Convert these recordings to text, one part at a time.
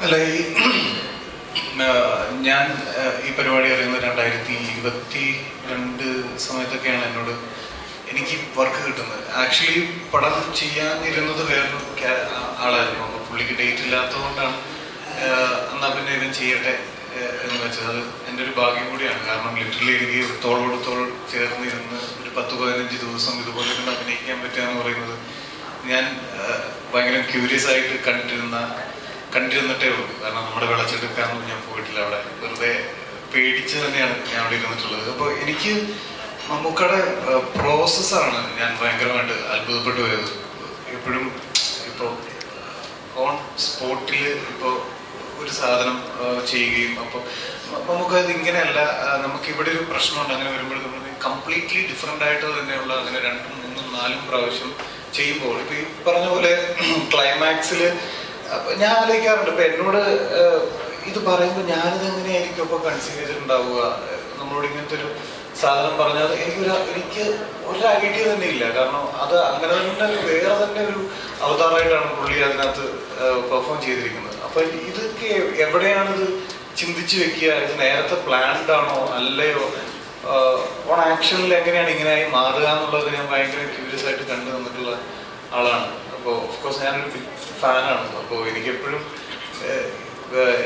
അല്ല, ഞാൻ ഈ പരിപാടി അറിയുന്നത് 2022 സമയത്തൊക്കെയാണ് എനിക്ക് വർക്ക് കിട്ടുന്നത്. ആക്ച്വലി പടം ചെയ്യാനിരുന്നത് വേറൊരു ആളായിരുന്നു. അപ്പോൾ പുള്ളിക്ക് ഡേറ്റ് ഇല്ലാത്തതുകൊണ്ടാണ് എന്നാൽ പിന്നെ ഇവൻ ചെയ്യട്ടെ എന്ന് വെച്ചത്. അത് എൻ്റെ ഒരു ഭാഗ്യം കൂടിയാണ്. കാരണം ലിറ്ററലി എനിക്ക് തോളോട് തോൾ ചേർന്നിരുന്ന് ഒരു 10-15 ദിവസം ഇതുപോലെ കൊണ്ട് അഭിനയിക്കാൻ പറ്റുക എന്ന് പറയുന്നത് ഞാൻ ഭയങ്കര ക്യൂരിയസ് ആയിട്ട് കണ്ടിരുന്നിട്ടേ ഉള്ളൂ. കാരണം നമ്മുടെ വിളച്ചെടുക്കാനൊന്നും ഞാൻ പോയിട്ടില്ല. അവിടെ വെറുതെ പേടിച്ച് തന്നെയാണ് ഞാൻ അവിടെ ഇരുന്നിട്ടുള്ളത്. അപ്പോൾ എനിക്ക് മമ്മൂക്കയുടെ പ്രോസസ്സാണ് ഞാൻ ഭയങ്കരമായിട്ട് അത്ഭുതപ്പെട്ടു പോയത്. എപ്പോഴും ഇപ്പോൾ ഓൺ സ്പോട്ടിൽ ഇപ്പോൾ ഒരു സാധനം ചെയ്യുകയും, അപ്പോൾ നമുക്കത് ഇങ്ങനെയല്ല, നമുക്കിവിടെ ഒരു പ്രശ്നമുണ്ട്, അങ്ങനെ വരുമ്പോൾ നമ്മൾ കംപ്ലീറ്റ്ലി ഡിഫറെൻ്റ് ആയിട്ട് തന്നെയുള്ള അങ്ങനെ 2, 3, 4 പ്രാവശ്യം ചെയ്യുമ്പോൾ ഇപ്പോൾ ഈ പറഞ്ഞ പോലെ ക്ലൈമാക്സിൽ ഞാൻ ആലോചിക്കാറുണ്ട്. ഇപ്പം എന്നോട് ഇത് പറയുമ്പോൾ ഞാനിത് എങ്ങനെയായിരിക്കും അപ്പോൾ കൺസീവ് ചെയ്തിട്ടുണ്ടാവുക, നമ്മളോട് ഇങ്ങനത്തെ ഒരു സാധനം പറഞ്ഞാൽ എനിക്ക് ഒരു ഐഡിയ തന്നെ ഇല്ല. കാരണം അത് അങ്ങനെ തന്നെ വേറെ തന്നെ ഒരു അവതാരമായിട്ടാണ് പുള്ളി അതിനകത്ത് പെർഫോം ചെയ്തിരിക്കുന്നത്. അപ്പൊ ഇതൊക്കെ എവിടെയാണിത് ചിന്തിച്ചു വെക്കുക? ഇത് നേരത്തെ പ്ലാൻഡ് ആണോ അല്ലയോ? ഓൺ ആക്ഷനിൽ എങ്ങനെയാണ് ഇങ്ങനെയായി മാറുക എന്നുള്ളത് ഞാൻ ഭയങ്കര ക്യൂരിയസ് ആയിട്ട് കണ്ടു തന്നിട്ടുള്ള ആളാണ്. അപ്പോൾ ഓഫ്കോഴ്സ് ഞാനൊരു ബിഗ് ഫാനാണ്. അപ്പോൾ എനിക്കെപ്പോഴും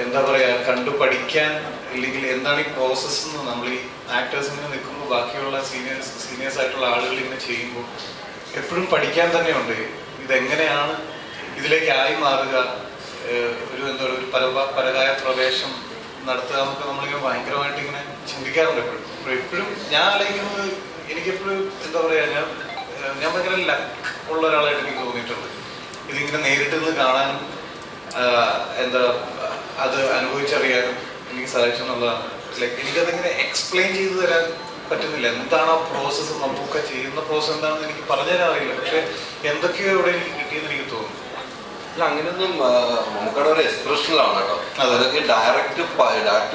എന്താ പറയുക, കണ്ടു പഠിക്കാൻ, അല്ലെങ്കിൽ എന്താണ് ഈ പ്രോസസ്സ് എന്ന് നമ്മൾ ഈ ആക്ടേഴ്സ് ഇങ്ങനെ നിൽക്കുമ്പോൾ ബാക്കിയുള്ള സീനിയേഴ്സ് ആയിട്ടുള്ള ആളുകൾ ഇങ്ങനെ ചെയ്യുമ്പോൾ എപ്പോഴും പഠിക്കാൻ തന്നെയുണ്ട്. ഇതെങ്ങനെയാണ് ഇതിലേക്ക് ആയി മാറുക, ഒരു എന്താ പറയുക, ഒരു പരകായ പ്രവേശം നടത്തുക എന്നൊക്കെ നമ്മളിങ്ങനെ ഭയങ്കരമായിട്ട് ഇങ്ങനെ ചിന്തിക്കാറുണ്ട്. എപ്പോഴും ഞാൻ ആലോചിക്കുന്നത്, എനിക്കെപ്പോഴും എന്താ പറയുക, ഞാൻ ഭയങ്കര ലക്ക് ഉള്ള ഒരാളായിട്ട് എനിക്ക് തോന്നിയിട്ടുണ്ട്. ഇതിങ്ങനെ നേരിട്ട് നിന്ന് കാണാനും എന്താ അത് അനുഭവിച്ചറിയാനും എനിക്ക് സാധിച്ചു എന്നുള്ളതാണ്. ലൈക്ക് എനിക്കതിങ്ങനെ എക്സ്പ്ലെയിൻ ചെയ്തു തരാൻ പറ്റുന്നില്ല. എന്താണ് ആ പ്രോസസ്സ്, നമുക്ക് ചെയ്യുന്ന പ്രോസസ്സ് എന്താണെന്ന് എനിക്ക് പറഞ്ഞു തരാൻ അറിയില്ല. പക്ഷെ എന്തൊക്കെയോ ഇവിടെ എനിക്ക് കിട്ടിയെന്ന് എനിക്ക് തോന്നുന്നു. അല്ല, അങ്ങനെയൊന്നും നമുക്കവിടെ ഒരു എക്സ്പ്രഷനിലാണ് കേട്ടോ. അതൊക്കെ ഡയറക്റ്റ്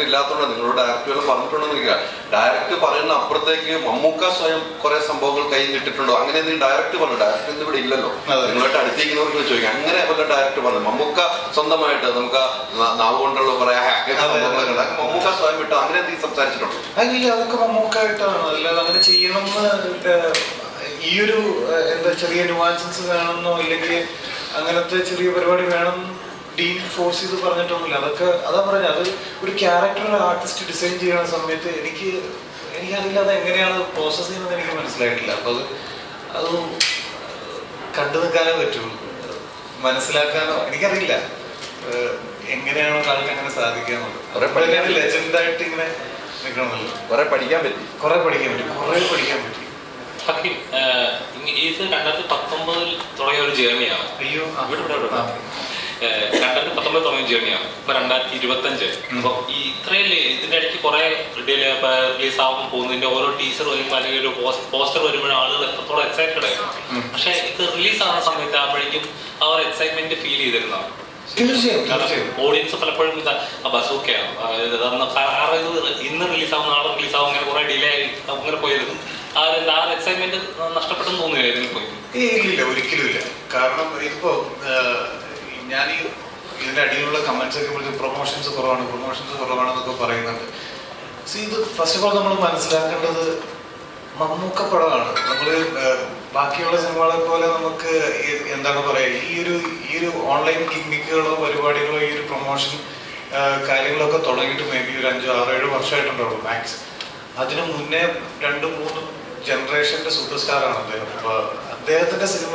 ഇല്ലാത്തതുകൊണ്ട് നിങ്ങളോട് ഡയറക്റ്റ് പറഞ്ഞിട്ടുണ്ടെന്നില്ല. ഡയറക്റ്റ് പറയുന്ന അപ്പുറത്തേക്ക് മമ്മൂക്ക സ്വയം കുറെ സംഭവങ്ങൾ കൈ കിട്ടിയിട്ടുണ്ടോ? അങ്ങനെ എന്തെങ്കിലും ഡയറക്റ്റ് പറഞ്ഞു? ഡയറക്റ്റ് ഒന്നും ഇവിടെ ഇല്ലല്ലോ. നിങ്ങളായിട്ട് അടുത്തേക്കുന്നവർക്ക് ചോദിക്കാം, അങ്ങനെ വല്ല ഡയറക്റ്റ് പറഞ്ഞു? മമ്മൂക്ക സ്വന്തമായിട്ട് നമുക്ക് നാവ് കൊണ്ടുള്ള കുറെ സംഭവങ്ങളൊക്കെ മമ്മൂക്ക സ്വയം വിട്ടോ അങ്ങനെ എന്തെങ്കിലും സംസാരിച്ചിട്ടുണ്ടോ? അതില്ല, അതൊക്കെ മമ്മൂക്കായിട്ടാണ്. അല്ലാതെ അങ്ങനെ ചെയ്യണമെന്ന് ഈ ഒരു എന്താ ചെറിയ ന്യൂവാൻസസ് വേണമെന്നോ ഇല്ലെങ്കിൽ അങ്ങനത്തെ ചെറിയ പരിപാടി വേണം ഡീൻ ഫോഴ്സ് ചെയ്ത് പറഞ്ഞിട്ടൊന്നുമില്ല. അതാ പറഞ്ഞത്, അത് ഒരു ക്യാരക്ടർ ആർട്ടിസ്റ്റ് ഡിസൈൻ ചെയ്യുന്ന സമയത്ത് എനിക്കറിയില്ല അത് എങ്ങനെയാണ് പ്രോസസ് ചെയ്യുന്നത്, എനിക്ക് മനസ്സിലായിട്ടില്ല. അപ്പൊ അത് കണ്ടു നിൽക്കാനേ പറ്റുള്ളൂ, മനസ്സിലാക്കാനോ എനിക്കറിയില്ല എങ്ങനെയാണോ ഒരാൾക്ക് അങ്ങനെ സാധിക്കാന്നുള്ളത്. ലെജൻഡായിട്ട് ഇങ്ങനെ നിൽക്കണമെന്നല്ലോ. കുറെ പഠിക്കാൻ പറ്റി. ഇത് 2019 തുടങ്ങിയ ഒരു ജേർണിയാണ്. 2019 തുടങ്ങിയ ജേർണിയാണ്. ഇപ്പൊ 2025. അപ്പൊ ഈ ഇത്രയും ഇതിന്റെ ഇടയ്ക്ക് കുറെ റിലീസ് ആവാൻ പോകുന്നതിന്റെ ഓരോ ടീച്ചർ വരുമ്പോൾ അല്ലെങ്കിൽ ഒരു പോസ്റ്റർ വരുമ്പോഴും ആളുകൾ എത്രത്തോളം എക്സൈറ്റഡ് ആയിരുന്നു. പക്ഷെ ഇത് റിലീസ് ആവുന്ന സമയത്ത് ആകുമ്പോഴേക്കും ആ ഒരു എക്സൈറ്റ്മെന്റ് ഫീൽ ചെയ്തിരുന്നതാണ്. ഓഡിയൻസ് പലപ്പോഴും ബസൂക്കയാണ്, ഇന്ന് റിലീസാവും നാളെ റിലീസാവും, അങ്ങനെ കുറെ ഡിലേ ആയി അങ്ങനെ പോയിരുന്നു. ആ എക്സൈറ്റ്മെന്റ് നഷ്ടപ്പെട്ടെന്ന് തോന്നുന്നില്ല ഇതിൽ പോയി? ഇല്ല, ഒരിക്കലും ഇല്ല. കാരണം ഇതിപ്പോ ഞാൻ ഇതിന്റെ അടിയിലുള്ള കമന്റ്സ് ഒക്കെ വിളിച്ച് പ്രൊമോഷൻസ് കുറവാണെന്നൊക്കെ പറയുന്നുണ്ട്. ഇത് ഫസ്റ്റ് ഓഫ് ഓൾ നമ്മൾ മനസ്സിലാക്കേണ്ടത് മമ്മൂക്ക പടമാണ്. നമ്മള് ബാക്കിയുള്ള സിനിമകളെ പോലെ നമുക്ക് എന്താണ് പറയുക, ഈ ഒരു ഓൺലൈൻ ക്ലിനിക്കുകളോ പരിപാടികളോ ഈ ഒരു പ്രൊമോഷൻ കാര്യങ്ങളൊക്കെ തുടങ്ങിയിട്ട് മേ ബി ഒരു 5, 6, 7 വർഷമായിട്ടുണ്ടാവുള്ളൂ മാക്സ്. അതിനു മുന്നേ 2, 3 ജനറേഷന്റെ സൂപ്പർ സ്റ്റാറാണ് അദ്ദേഹം. അപ്പൊ അദ്ദേഹത്തിന്റെ സിനിമ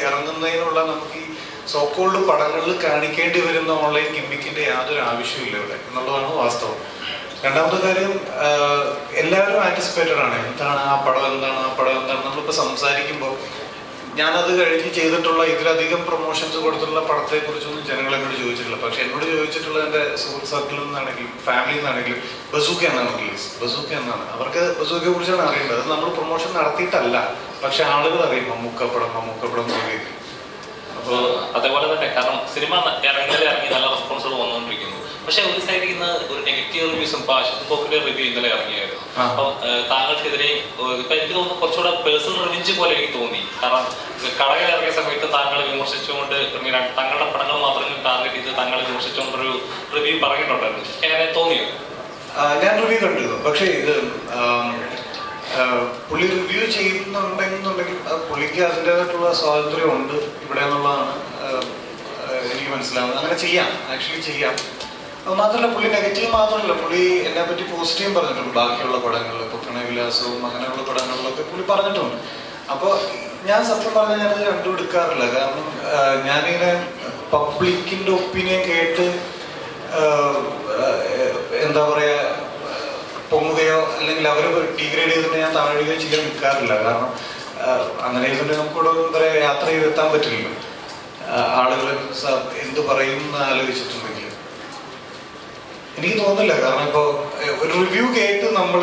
ഇറങ്ങുന്നതിനുള്ള നമുക്ക് ഈ സോക്കോൾഡ് പടങ്ങളിൽ കാണിക്കേണ്ടി വരുന്ന ഓൺലൈൻ ഗിമ്മിക്കിന്റെ യാതൊരു ആവശ്യമില്ല ഇവിടെ എന്നുള്ളതാണ് വാസ്തവം. രണ്ടാമത്തെ കാര്യം, എല്ലാവരും ആന്റിസിപ്പേറ്റഡ് ആണ്. എന്താണ് ആ പടം നമ്മളിപ്പോൾ സംസാരിക്കുമ്പോൾ ഞാനത് കഴിഞ്ഞ് ചെയ്തിട്ടുള്ള ഇതിലധികം പ്രൊമോഷൻസ് കൊടുത്തിട്ടുള്ള പടത്തെ കുറിച്ചൊന്നും ജനങ്ങൾ എന്നോട് ചോദിച്ചിട്ടില്ല. പക്ഷെ എന്നോട് ചോദിച്ചിട്ടുള്ളത് എൻ്റെ സുഹൃത്ത് സർക്കിളിൽ നിന്നാണെങ്കിലും ഫാമിലിയിൽ നിന്നാണെങ്കിലും ബസൂക്ക എന്നാണ് അവർക്ക് ബസൂക്കയെ കുറിച്ചാണ് അറിയേണ്ടത്. അത് നമ്മൾ പ്രൊമോഷൻ നടത്തിയിട്ടല്ല, പക്ഷെ ആളുകൾ അറിയും മമ്മൂക്കപ്പടം നോക്കി. അപ്പോൾ അതേപോലെ തന്നെ കാരണം സിനിമ ഇറങ്ങി നല്ല റെസ്പോൺസുകൾ വന്നുകൊണ്ടിരിക്കുന്നു. പക്ഷെ ഒരു സൈഡിൽ നിന്ന് ഒരു നെഗറ്റീവ് റിവ്യൂസും പോപ്പുലർ റിവ്യൂ ഇന്നലെ ഇറങ്ങിയായിരുന്നു. അപ്പം താങ്കൾക്കെതിരെ ഇപ്പൊ എനിക്ക് തോന്നുന്നു കുറച്ചുകൂടെ പേഴ്സണൽ റിവെഞ്ച് പോലെ എനിക്ക് തോന്നി. കാരണം കടയിൽ ഇറങ്ങിയ സമയത്ത് താങ്കളെ വിമർശിച്ചുകൊണ്ട് തങ്ങളുടെ പടങ്ങൾ മാത്രം ടാർഗറ്റ് ചെയ്ത് താങ്കളെ വിമർശിച്ചുകൊണ്ടൊരു റിവ്യൂ പറഞ്ഞിട്ടുണ്ടായിരുന്നു. എങ്ങനെ തോന്നിയോ? ഞാൻ റിവ്യൂ കണ്ടിരുന്നു. പക്ഷേ ഇത് പുള്ളി റിവ്യൂ ചെയ്യുന്നുണ്ടെങ്കിൽ പുള്ളിക്ക് അതിൻ്റെതായിട്ടുള്ള സ്വാതന്ത്ര്യം ഉണ്ട് ഇവിടെ എന്നുള്ളതാണ് എനിക്ക് മനസ്സിലാവുന്നത്. അങ്ങനെ ചെയ്യാം, ആക്ച്വലി ചെയ്യാം. അത് മാത്രമല്ല, പുള്ളി നെഗറ്റീവ് മാത്രമല്ല, പുള്ളി എന്നെ പറ്റി പോസിറ്റീവ് പറഞ്ഞിട്ടുണ്ട്. ബാക്കിയുള്ള പടങ്ങളിൽ, ഇപ്പോൾ പ്രണയവിലാസവും അങ്ങനെയുള്ള പടങ്ങളിലൊക്കെ പുള്ളി പറഞ്ഞിട്ടുണ്ട്. അപ്പോൾ ഞാൻ സത്യം പറഞ്ഞാൽ ഞാനത് കണ്ടുപിടിക്കാറില്ല. കാരണം ഞാനിങ്ങനെ പബ്ലിക്കിൻ്റെ ഒപ്പീനിയൻ കേട്ട് എന്താ പറയുക, പൊങ്ങുകയോ അല്ലെങ്കിൽ അവർ ഡീഗ്രേഡ് ചെയ്തിട്ട് ഞാൻ താഴുകയോ ചെയ്യാൻ നിൽക്കാറില്ല. കാരണം അങ്ങനെ ചെയ്തിട്ട് നമുക്കിവിടെ എന്താ പറയുക, യാത്ര ചെയ്തെത്താൻ പറ്റില്ലല്ലോ. ആളുകൾ എന്ത് പറയും എന്ന് ആലോചിച്ചിട്ടുണ്ടെങ്കിൽ എനിക്ക് തോന്നുന്നില്ല. കാരണം ഇപ്പോൾ ഒരു റിവ്യൂ കേട്ട് നമ്മൾ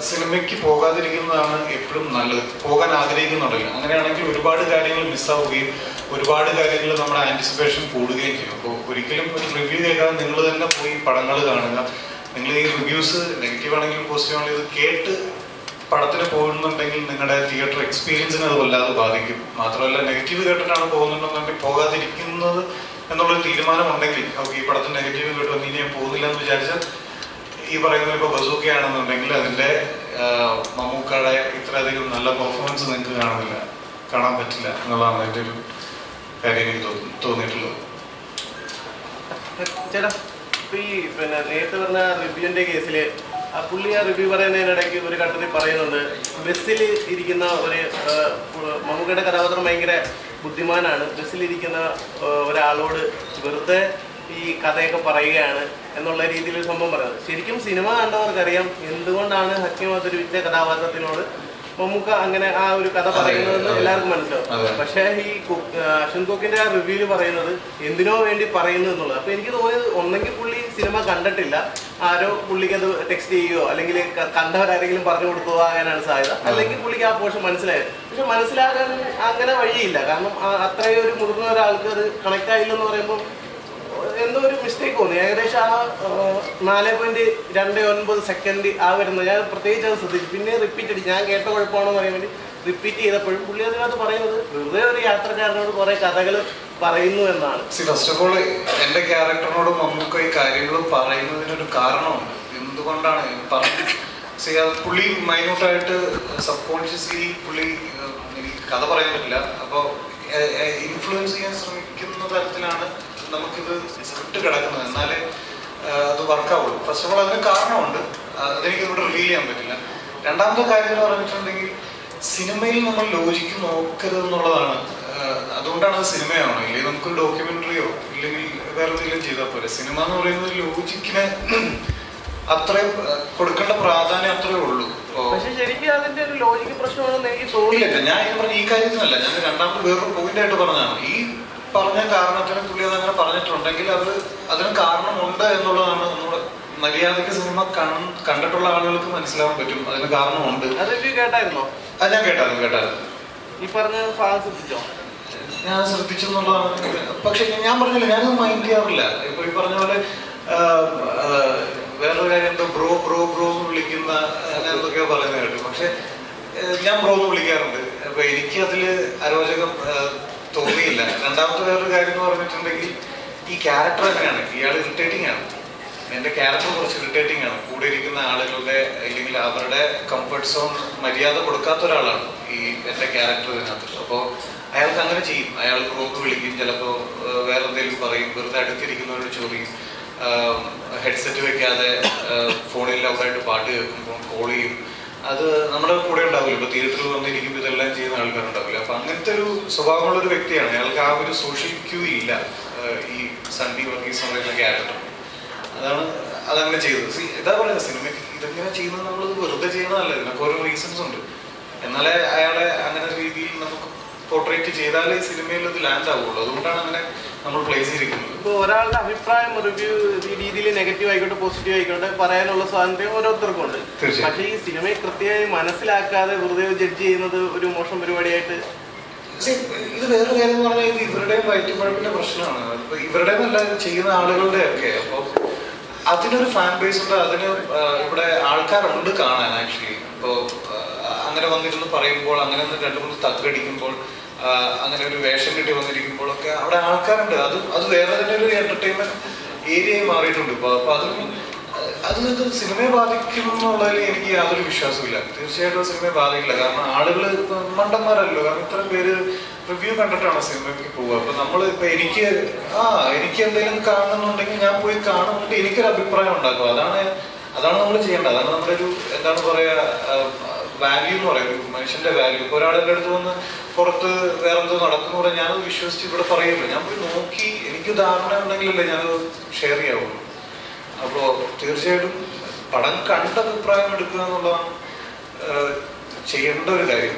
സിനിമയ്ക്ക് പോകാതിരിക്കുന്നതാണ് എപ്പോഴും നല്ലത്. പോകാൻ ആഗ്രഹിക്കുന്നുണ്ടല്ലോ. അങ്ങനെയാണെങ്കിൽ ഒരുപാട് കാര്യങ്ങൾ മിസ്സാവുകയും ഒരുപാട് കാര്യങ്ങൾ നമ്മുടെ ആൻറ്റിസിപ്പേഷൻ കൂടുകയും ചെയ്യും. അപ്പോൾ ഒരിക്കലും ഒരു റിവ്യൂ കേൾക്കാതെ നിങ്ങൾ തന്നെ പോയി പടങ്ങൾ കാണുക. നിങ്ങൾ ഈ റിവ്യൂസ് നെഗറ്റീവ് ആണെങ്കിലും പോസിറ്റീവ് ആണെങ്കിലും ഇത് കേട്ട് പടത്തിന് പോകുന്നുണ്ടെങ്കിൽ നിങ്ങളുടെ തിയേറ്റർ എക്സ്പീരിയൻസിനെ അത് വല്ലാതെ ബാധിക്കും. മാത്രമല്ല, നെഗറ്റീവ് കേട്ടിട്ടാണ് പോകുന്നുണ്ടെന്നുണ്ടെങ്കിൽ പോകാതിരിക്കുന്നത് എന്നുള്ളൊരു തീരുമാനമുണ്ടെങ്കിൽ, ഓക്കെ ഈ പടത്തിന് നെഗറ്റീവ് കേട്ടോ ഇനി ഞാൻ പോകുന്നില്ല എന്ന് വിചാരിച്ചാൽ, ഈ പറയുന്നത് ഇപ്പോൾ ബസൂക്കയാണെന്നുണ്ടെങ്കിൽ അതിൻ്റെ മമ്മൂക്കയുടെ ഇത്രയധികം നല്ല പെർഫോമൻസ് നിങ്ങൾക്ക് കാണാൻ പറ്റില്ല എന്നുള്ളതാണ് എൻ്റെ ഒരു കാര്യം എനിക്ക് തോന്നിയിട്ടുള്ളത്. ചേട്ടാ, ഇപ്പൊ ഈ നേരത്തെ പറഞ്ഞ റിവ്യൂവിന്റെ കേസില് പുള്ളി ആ റിവ്യൂ പറയുന്നതിനിടയ്ക്ക് ഒരു ഘട്ടത്തിൽ പറയുന്നുണ്ട്, ബസ്സിൽ ഇരിക്കുന്ന ഒരു മമ്മൂക്കയുടെ കഥാപാത്രം ഭയങ്കര ബുദ്ധിമാനാണ്, ബസ്സിലിരിക്കുന്ന ഒരാളോട് വെറുതെ ഈ കഥയൊക്കെ പറയുകയാണ് എന്നുള്ള രീതിയിൽ ഒരു സംഭവം പറയുന്നത്. ശരിക്കും സിനിമ കണ്ടവർക്കറിയാം എന്തുകൊണ്ടാണ് ഹക്കീം അബ്ദുൽ കഥാപാത്രത്തിനോട് മമ്മൂക്ക അങ്ങനെ ആ ഒരു കഥ പറയുന്നതെന്ന് എല്ലാവർക്കും മനസ്സിലാവും. പക്ഷേ ഈ അശ്വിൻ കോക്കിന്റെ ആ റിവ്യൂല് പറയുന്നത് എന്തിനോ വേണ്ടി പറയുന്നു എന്നുള്ളത്. അപ്പൊ എനിക്ക് തോന്നിയത് ഒന്നെങ്കിൽ പുള്ളി സിനിമ കണ്ടിട്ടില്ല, ആരോ പുള്ളിക്ക് അത് ടെക്സ്റ്റ് ചെയ്യുകയോ അല്ലെങ്കിൽ കണ്ടവരാരെങ്കിലും പറഞ്ഞു കൊടുത്തോ ആകാനാണ് സാധ്യത. അല്ലെങ്കിൽ പുള്ളിക്ക് ആ പോർഷൻ മനസ്സിലായത്. പക്ഷെ മനസ്സിലാകാൻ അങ്ങനെ വഴിയില്ല. കാരണം അത്രയും ഒരു മുതിർന്ന ഒരാൾക്ക് അത് കണക്ട് ആയില്ലെന്ന് പറയുമ്പോൾ എന്തോ ഒരു മിസ്റ്റേക്ക് തോന്നി. ഏകദേശം ആ 4.29 സെക്കൻഡ് ആ വരുന്നത് ഞാൻ പ്രത്യേകിച്ച് അത് ശ്രദ്ധിച്ചു. പിന്നെ റിപ്പീറ്റ് അടിച്ചു. ഞാൻ കേട്ട കുഴപ്പമാണെന്ന് പറയാൻ വേണ്ടി റിപ്പീറ്റ് ചെയ്തപ്പോഴും പുള്ളി അതിനകത്ത് പറയുന്നത് വെറുതെ ഒരു യാത്രക്കാരനോട് കുറെ കഥകൾ പറയുന്നു എന്നാണ്. ഫസ്റ്റ് ഓഫ് ഓൾ, എൻ്റെ ക്യാരക്ടറിനോട് മമ്മൂക്ക ഈ കാര്യങ്ങൾ പറയുന്നതിനൊരു കാരണമുണ്ട്. എന്തുകൊണ്ടാണ് പുള്ളി മൈന്യൂട്ടായിട്ട് സബ് കോൺഷ്യസ്ലി പുള്ളി എനിക്ക് കഥ പറയാൻ പറ്റില്ല, അപ്പോൾ ഇൻഫ്ലുവൻസ് ചെയ്യാൻ ശ്രമിക്കുന്ന തരത്തിലാണ് നമുക്കിത് സ്ക്രിപ്റ്റ് കിടക്കുന്നത്. എന്നാലേ അത് വർക്കാവുള്ളൂ. ഫസ്റ്റ് ഓഫ് ഓൾ അതിന് കാരണമുണ്ട്, അതെനിക്ക് ഇവിടെ റിവീൽ ചെയ്യാൻ പറ്റില്ല. രണ്ടാമത്തെ കാര്യം എന്ന് പറഞ്ഞിട്ടുണ്ടെങ്കിൽ, സിനിമയിൽ നമ്മൾ ലോജിക്ക് നോക്കരുത് എന്നുള്ളതാണ്. അതുകൊണ്ടാണ് അത് സിനിമയാണോ, ഇല്ലെങ്കിൽ നമുക്കൊരു ഡോക്യുമെന്ററിയോ ഇല്ലെങ്കിൽ വേറെ എന്തെങ്കിലും ചെയ്താൽ പോലെ. സിനിമ എന്ന് പറയുന്നത് ലോജിക്കിന് അത്രയും കൊടുക്കേണ്ട പ്രാധാന്യം അത്രേ ഉള്ളൂ. പക്ഷെ ശരിക്കും അതിന്റെ ഒരു ലോജിക്ക് പ്രശ്നമാണെന്ന് എനിക്ക് തോന്നിയില്ല. ഞാൻ പറഞ്ഞ ഈ കാര്യത്തിനല്ല, ഞാൻ രണ്ടാമത് വേറൊരു പോയിന്റായിട്ട് പറഞ്ഞതാണ്. ഈ പറഞ്ഞ കാരണത്തിന് പുള്ളി അതങ്ങനെ പറഞ്ഞിട്ടുണ്ടെങ്കിൽ അതിന് കാരണമുണ്ട് എന്നുള്ളതാണ്. നമ്മുടെ മര്യാദയ്ക്ക് സിനിമ കണ്ടിട്ടുള്ള ആളുകൾക്ക് മനസ്സിലാവാൻ പറ്റും അതിന് കാരണമുണ്ട്. കേട്ടായിരുന്നോ? അത് ഞാൻ കേട്ടായിരുന്നു. ഈ പറഞ്ഞ ശ്രദ്ധിച്ചോ? ഞാൻ ശ്രദ്ധിച്ചു എന്നുള്ളതാണ്. പക്ഷെ ഞാൻ പറഞ്ഞില്ല, ഞാനത് മൈൻഡ് ചെയ്യാറില്ല. ഇപ്പൊ ഈ പറഞ്ഞ പോലെ വേറൊരു കാര്യം, എന്തോ ബ്രോ ബ്രോ ബ്രോ എന്ന് വിളിക്കുന്ന അങ്ങനെ എന്തൊക്കെയോ പറയുന്നത് കേട്ടു. പക്ഷെ ഞാൻ ബ്രോ എന്ന് വിളിക്കാറുണ്ട്. അപ്പൊ എനിക്ക് അതില് അരോചകം തോന്നിയില്ല. രണ്ടാമത്തെ വേറൊരു കാര്യം എന്ന് പറഞ്ഞിട്ടുണ്ടെങ്കിൽ, ഈ ക്യാരക്ടർ എങ്ങനെയാണ്, ഇയാൾ ഇറിറ്റേറ്റിംഗ് ആണ്. എൻ്റെ ക്യാരക്ടർ കുറച്ച് ഇറിറ്റേറ്റിംഗ് ആണ്. കൂടെ ഇരിക്കുന്ന ആളുകളുടെ അല്ലെങ്കിൽ അവരുടെ കംഫർട്ട് സോൺ മര്യാദ കൊടുക്കാത്ത ഒരാളാണ് ഈ എൻ്റെ ക്യാരക്ടർ ഇതിനകത്ത്. അപ്പോൾ അയാൾക്ക് അങ്ങനെ ചെയ്യും. അയാൾ ബ്രോക്ക് വിളിക്കും, ചിലപ്പോൾ വേറെ എന്തെങ്കിലും പറയും, വെറുതെ അടുത്തിരിക്കുന്നവരോട് ചോദിക്കും, ഹെഡ്സെറ്റ് വെക്കാതെ ഫോണിൽ ലൗഡായിട്ട് പാട്ട് കേൾക്കുമ്പോൾ കോൾ ചെയ്യും. അത് നമ്മുടെ കൂടെ ഉണ്ടാവില്ല. ഇപ്പോൾ തിയേറ്ററിൽ വന്നിരിക്കുമ്പോൾ ഇതെല്ലാം ചെയ്യുന്ന ആൾക്കാരുണ്ടാവില്ല. അപ്പം അങ്ങനത്തെ ഒരു സ്വഭാവമുള്ളൊരു വ്യക്തിയാണ്. അയാൾക്ക് ആ ഒരു സോഷ്യൽ ക്യൂ ഇല്ല ഈ സണ്ണി വർഗീസ് എന്ന് പറയുന്ന ക്യാരക്ടർ. അതങ്ങനെ ചെയ്തത്. ഇതാ പറയുന്നത്, സിനിമയ്ക്ക് ഇതെങ്ങനെ ചെയ്യുന്നത് നമ്മളത് വെറുതെ ചെയ്യുന്നതല്ല. ഇതിനൊക്കെ ഓരോ റീസൺസ് ഉണ്ട്. എന്നാലേ അയാളെ അങ്ങനെ രീതിയിൽ നമുക്ക് പോർട്രേറ്റ് ചെയ്താലേ സിനിമയിൽ അത് ലാൻഡ് ആവുള്ളൂ. അതുകൊണ്ടാണ് അങ്ങനെ നമ്മൾ പ്ലേസ് ചെയ്തിരിക്കുന്നത്. ഇപ്പോൾ ഒരാളുടെ അഭിപ്രായം റിവ്യൂ ഈ രീതിയിൽ നെഗറ്റീവ് ആയിക്കോട്ടെ പോസിറ്റീവ് ആയിക്കോട്ടെ പറയാനുള്ള സ്വാതന്ത്ര്യം ഓരോരുത്തർക്കും ഉണ്ട്. പക്ഷേ ഈ സിനിമയെ കൃത്യമായി മനസ്സിലാക്കാതെ വെറുതെ ജഡ്ജ് ചെയ്യുന്നത് ഒരു മോശം പരിപാടിയായിട്ട്. ഇത് വേറൊരു കാര്യം എന്ന് പറഞ്ഞാൽ, ഇവരുടെയും വയറ്റുപഴപ്പിന്റെ പ്രശ്നമാണ്. ഇപ്പൊ ഇവരുടെ നല്ല ചെയ്യുന്ന ആളുകളുടെ ഒക്കെ. അപ്പോൾ അതിനൊരു ഫാൻ ബേസ് ഉണ്ട്, അതിന് ഇവിടെ ആൾക്കാരുണ്ട് കാണാൻ. ആക്ച്വലി ഇപ്പോൾ അങ്ങനെ വന്നിരുന്ന് പറയുമ്പോൾ, അങ്ങനെ 2-3 തക്കടിക്കുമ്പോൾ അങ്ങനെ ഒരു വേഷം കിട്ടി വന്നിരിക്കുമ്പോഴൊക്കെ അവിടെ ആൾക്കാരുണ്ട്. അത് വേറെ തന്നെ ഒരു എന്റർടൈൻമെന്റ് ഏരിയയായി മാറിയിട്ടുണ്ട് ഇപ്പോൾ. അപ്പൊ അത് സിനിമയെ ബാധിക്കും എന്നുള്ളതിൽ എനിക്ക് യാതൊരു വിശ്വാസമില്ല. തീർച്ചയായിട്ടും സിനിമയെ ബാധിക്കില്ല. കാരണം ആളുകൾ ഇപ്പൊ മണ്ടന്മാരല്ലോ. കാരണം ഇത്രയും പേര് റിവ്യൂ കണ്ടിട്ടാണ് സിനിമയ്ക്ക് പോവുക. അപ്പൊ നമ്മൾ ഇപ്പൊ എനിക്ക് എന്തെങ്കിലും കാണുന്നുണ്ടെങ്കിൽ ഞാൻ പോയി കാണുന്നുണ്ട്, എനിക്കൊരു അഭിപ്രായം ഉണ്ടാക്കും. അതാണ് നമ്മൾ ചെയ്യേണ്ടത്. അതാണ് നമ്മുടെ ഒരു എന്താണ് പറയാ വാല്യൂ എന്ന് പറയുന്നത്, ഒരു മനുഷ്യന്റെ വാല്യൂ. ഇപ്പൊ ഒരാളുടെ അടുത്ത് വന്ന് പുറത്ത് വേറെ എന്തോ നടക്കുന്നു പറയാൻ ഞാനത് വിശ്വസിച്ച് ഇവിടെ പറയുള്ളൂ. ഞാൻ പോയി നോക്കി എനിക്ക് ധാരണ ഉണ്ടെങ്കിലല്ലേ ഞാനത് ഷെയർ ചെയ്യാവുള്ളൂ. അപ്പോൾ തീർച്ചയായിട്ടും പടം കണ്ട അഭിപ്രായം എടുക്കുക എന്നുള്ളതാണ് ചെയ്യേണ്ട ഒരു കാര്യം.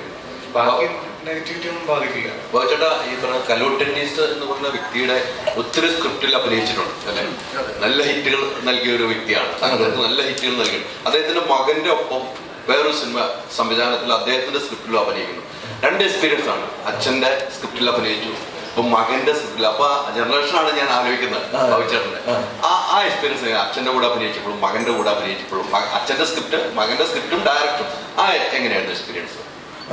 ബാക്കി നെഗറ്റിവിറ്റി ഒന്നും ബാധിക്കില്ല. ചേട്ടാ, ഈ പറഞ്ഞ കലോട്ടന്നീസ് എന്ന് പറഞ്ഞ വ്യക്തിയുടെ ഒത്തിരി സ്ക്രിപ്റ്റിൽ അഭിനയിച്ചിട്ടുണ്ട് അല്ലെ? നല്ല ഹിറ്റുകൾ നൽകിയ ഒരു വ്യക്തിയാണ്. നല്ല ഹിറ്റുകൾ നൽകി. അദ്ദേഹത്തിന്റെ മകന്റെ ഒപ്പം വേറൊരു സിനിമ സംവിധാനത്തിൽ അദ്ദേഹത്തിന്റെ സ്ക്രിപ്റ്റിലും അഭിനയിക്കുന്നു. രണ്ട് എക്സ്പീരിയൻസ് ആണ്. അച്ഛന്റെ സ്ക്രിപ്റ്റിൽ അഭിനയിച്ചു, ഇപ്പൊ മകന്റെ സ്ക്രിപ്റ്റിൽ. അപ്പൊ ജനറേഷനാണ് ഞാൻ ആലോചിക്കുന്നത് ഭവിച്ചേട്ടന്റെ ആ എക്സ്പീരിയൻസ്. അച്ഛന്റെ കൂടെ അഭിനയിച്ചപ്പോഴും മകന്റെ കൂടെ അഭിനയിച്ചപ്പോഴും അച്ഛന്റെ സ്ക്രിപ്റ്റ്, മകന്റെ സ്ക്രിപ്റ്റും ഡയറക്റ്റും എങ്ങനെയായിരുന്നു എക്സ്പീരിയൻസ്?